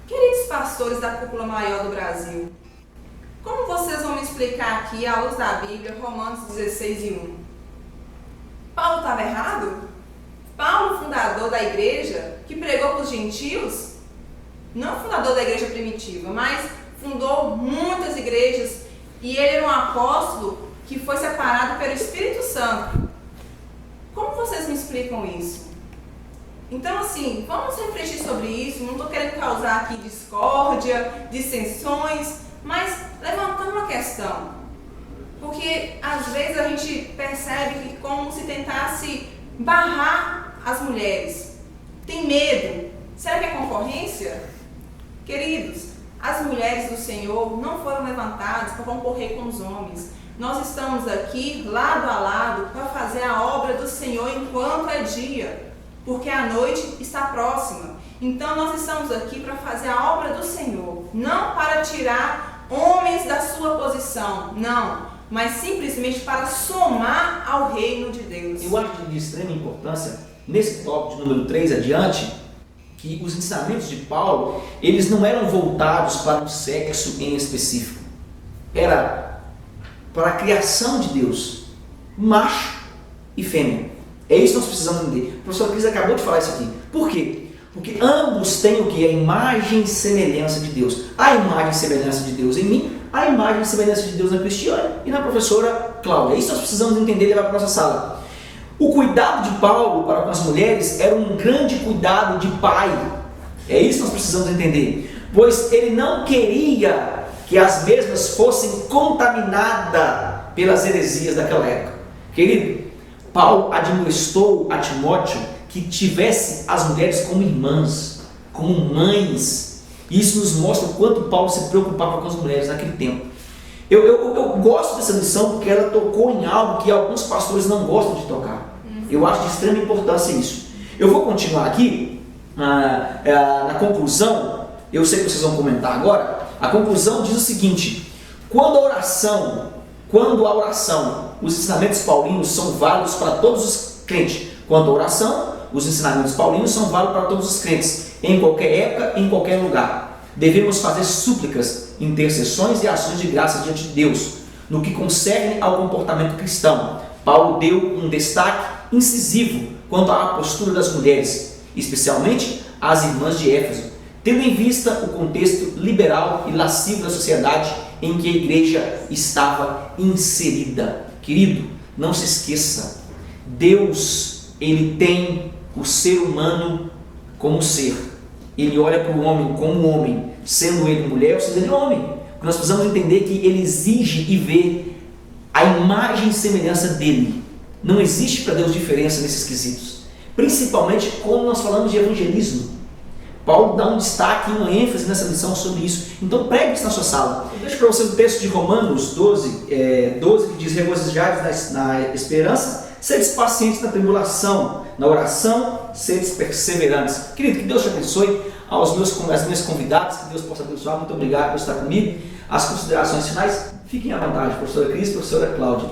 Queridos pastores da cúpula maior do Brasil, como vocês vão me explicar aqui, à luz da Bíblia, Romanos 16:1? Paulo estava errado? Paulo, fundador da igreja, que pregou para os gentios, não fundador da igreja primitiva, mas fundou muitas igrejas, e ele era um apóstolo que foi separado pelo Espírito Santo. Como vocês me explicam isso? Então, assim, vamos refletir sobre isso. Não estou querendo causar aqui discórdia, dissensões, mas levantando uma questão. Porque às vezes a gente percebe que como se tentasse barrar as mulheres. Tem medo. Será que é concorrência? Queridos, as mulheres do Senhor não foram levantadas para concorrer com os homens. Nós estamos aqui, lado a lado, para fazer a obra do Senhor enquanto é dia, porque a noite está próxima. Então nós estamos aqui para fazer a obra do Senhor, não para tirar homens da sua posição, não, mas simplesmente para somar ao reino de Deus. Eu acho de extrema importância, nesse tópico de número 3 adiante, que os ensinamentos de Paulo, eles não eram voltados para um sexo em específico. Era para a criação de Deus, macho e fêmea. É isso que nós precisamos entender. O professor Cris acabou de falar isso aqui. Por quê? Porque ambos têm o que? A imagem e semelhança de Deus. A imagem e semelhança de Deus em mim, a imagem e semelhança de Deus na Cristiane e na professora Cláudia. É isso que nós precisamos entender e levar para a nossa sala. O cuidado de Paulo para com as mulheres era um grande cuidado de pai. É isso que nós precisamos entender. Pois ele não queria que as mesmas fossem contaminadas pelas heresias daquela época. Querido, Paulo admoestou a Timóteo que tivesse as mulheres como irmãs, como mães. E isso nos mostra o quanto Paulo se preocupava com as mulheres naquele tempo. Eu gosto dessa lição porque ela tocou em algo que alguns pastores não gostam de tocar. Eu acho de extrema importância isso. Eu vou continuar aqui na conclusão. Eu sei que vocês vão comentar agora. A conclusão diz o seguinte: quando a oração, os ensinamentos paulinos são válidos para todos os crentes. Quanto à oração, os ensinamentos paulinos são válidos para todos os crentes, em qualquer época, em qualquer lugar. Devemos fazer súplicas, intercessões e ações de graça diante de Deus. No que concerne ao comportamento cristão, Paulo deu um destaque incisivo quanto à postura das mulheres, especialmente as irmãs de Éfeso, tendo em vista o contexto liberal e lascivo da sociedade em que a igreja estava inserida. Querido, não se esqueça, Deus, ele tem o ser humano como ser. Ele olha para o homem como homem, sendo ele mulher ou sendo ele homem. Nós precisamos entender que ele exige e vê a imagem e semelhança dele. Não existe para Deus diferença nesses quesitos. Principalmente quando nós falamos de evangelismo. Paulo dá um destaque e uma ênfase nessa lição sobre isso. Então pregue isso na sua sala. Eu deixo para vocês o texto de Romanos 12, que diz: regozijados na esperança, sedes pacientes na tribulação, na oração, sedes perseverantes. Querido, que Deus te abençoe. Às minhas convidadas, que Deus possa abençoar. Muito obrigado por estar comigo. As considerações finais, fiquem à vontade, professora Cris, professora Cláudia.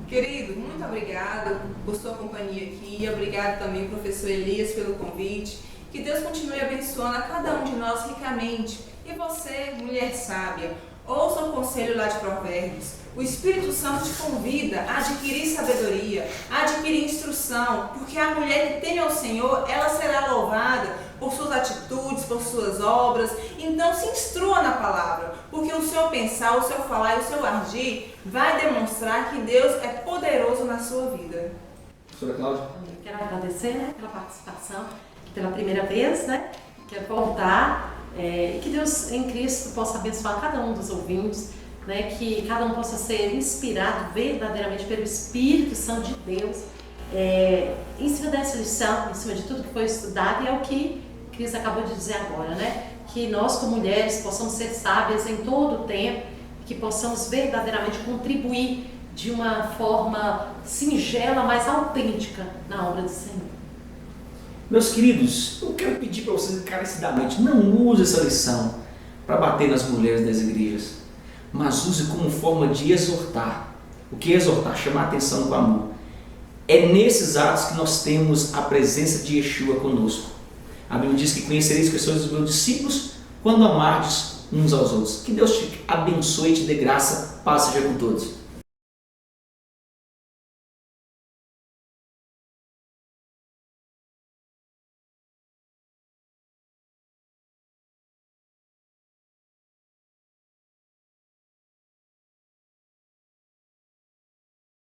Querido, muito obrigada por sua companhia aqui. Obrigado também, professor Elias, pelo convite. Que Deus continue abençoando a cada um de nós ricamente. E você, mulher sábia, ouça o conselho lá de Provérbios. O Espírito Santo te convida a adquirir sabedoria, a adquirir instrução, porque a mulher que teme ao Senhor, ela será louvada por suas atitudes, por suas obras. Então se instrua na palavra, porque o seu pensar, o seu falar e o seu agir vai demonstrar que Deus é poderoso na sua vida. Pastora Cláudia. Eu quero agradecer, né, pela participação, pela primeira vez, né? Quero voltar e que Deus em Cristo possa abençoar cada um dos ouvintes, né? Que cada um possa ser inspirado verdadeiramente pelo Espírito Santo de Deus em cima dessa lição, em cima de tudo que foi estudado, e é o que Cris acabou de dizer agora, né? Que nós como mulheres possamos ser sábias em todo o tempo, que possamos verdadeiramente contribuir de uma forma singela, mas autêntica na obra do Senhor. Meus queridos, eu quero pedir para vocês encarecidamente, não use essa lição para bater nas mulheres das igrejas, mas use como forma de exortar. O que é exortar? Chamar a atenção com amor. É nesses atos que nós temos a presença de Yeshua conosco. A Bíblia diz que conhecereis que sois os meus discípulos quando amardes uns aos outros. Que Deus te abençoe e te dê graça, paz seja com todos.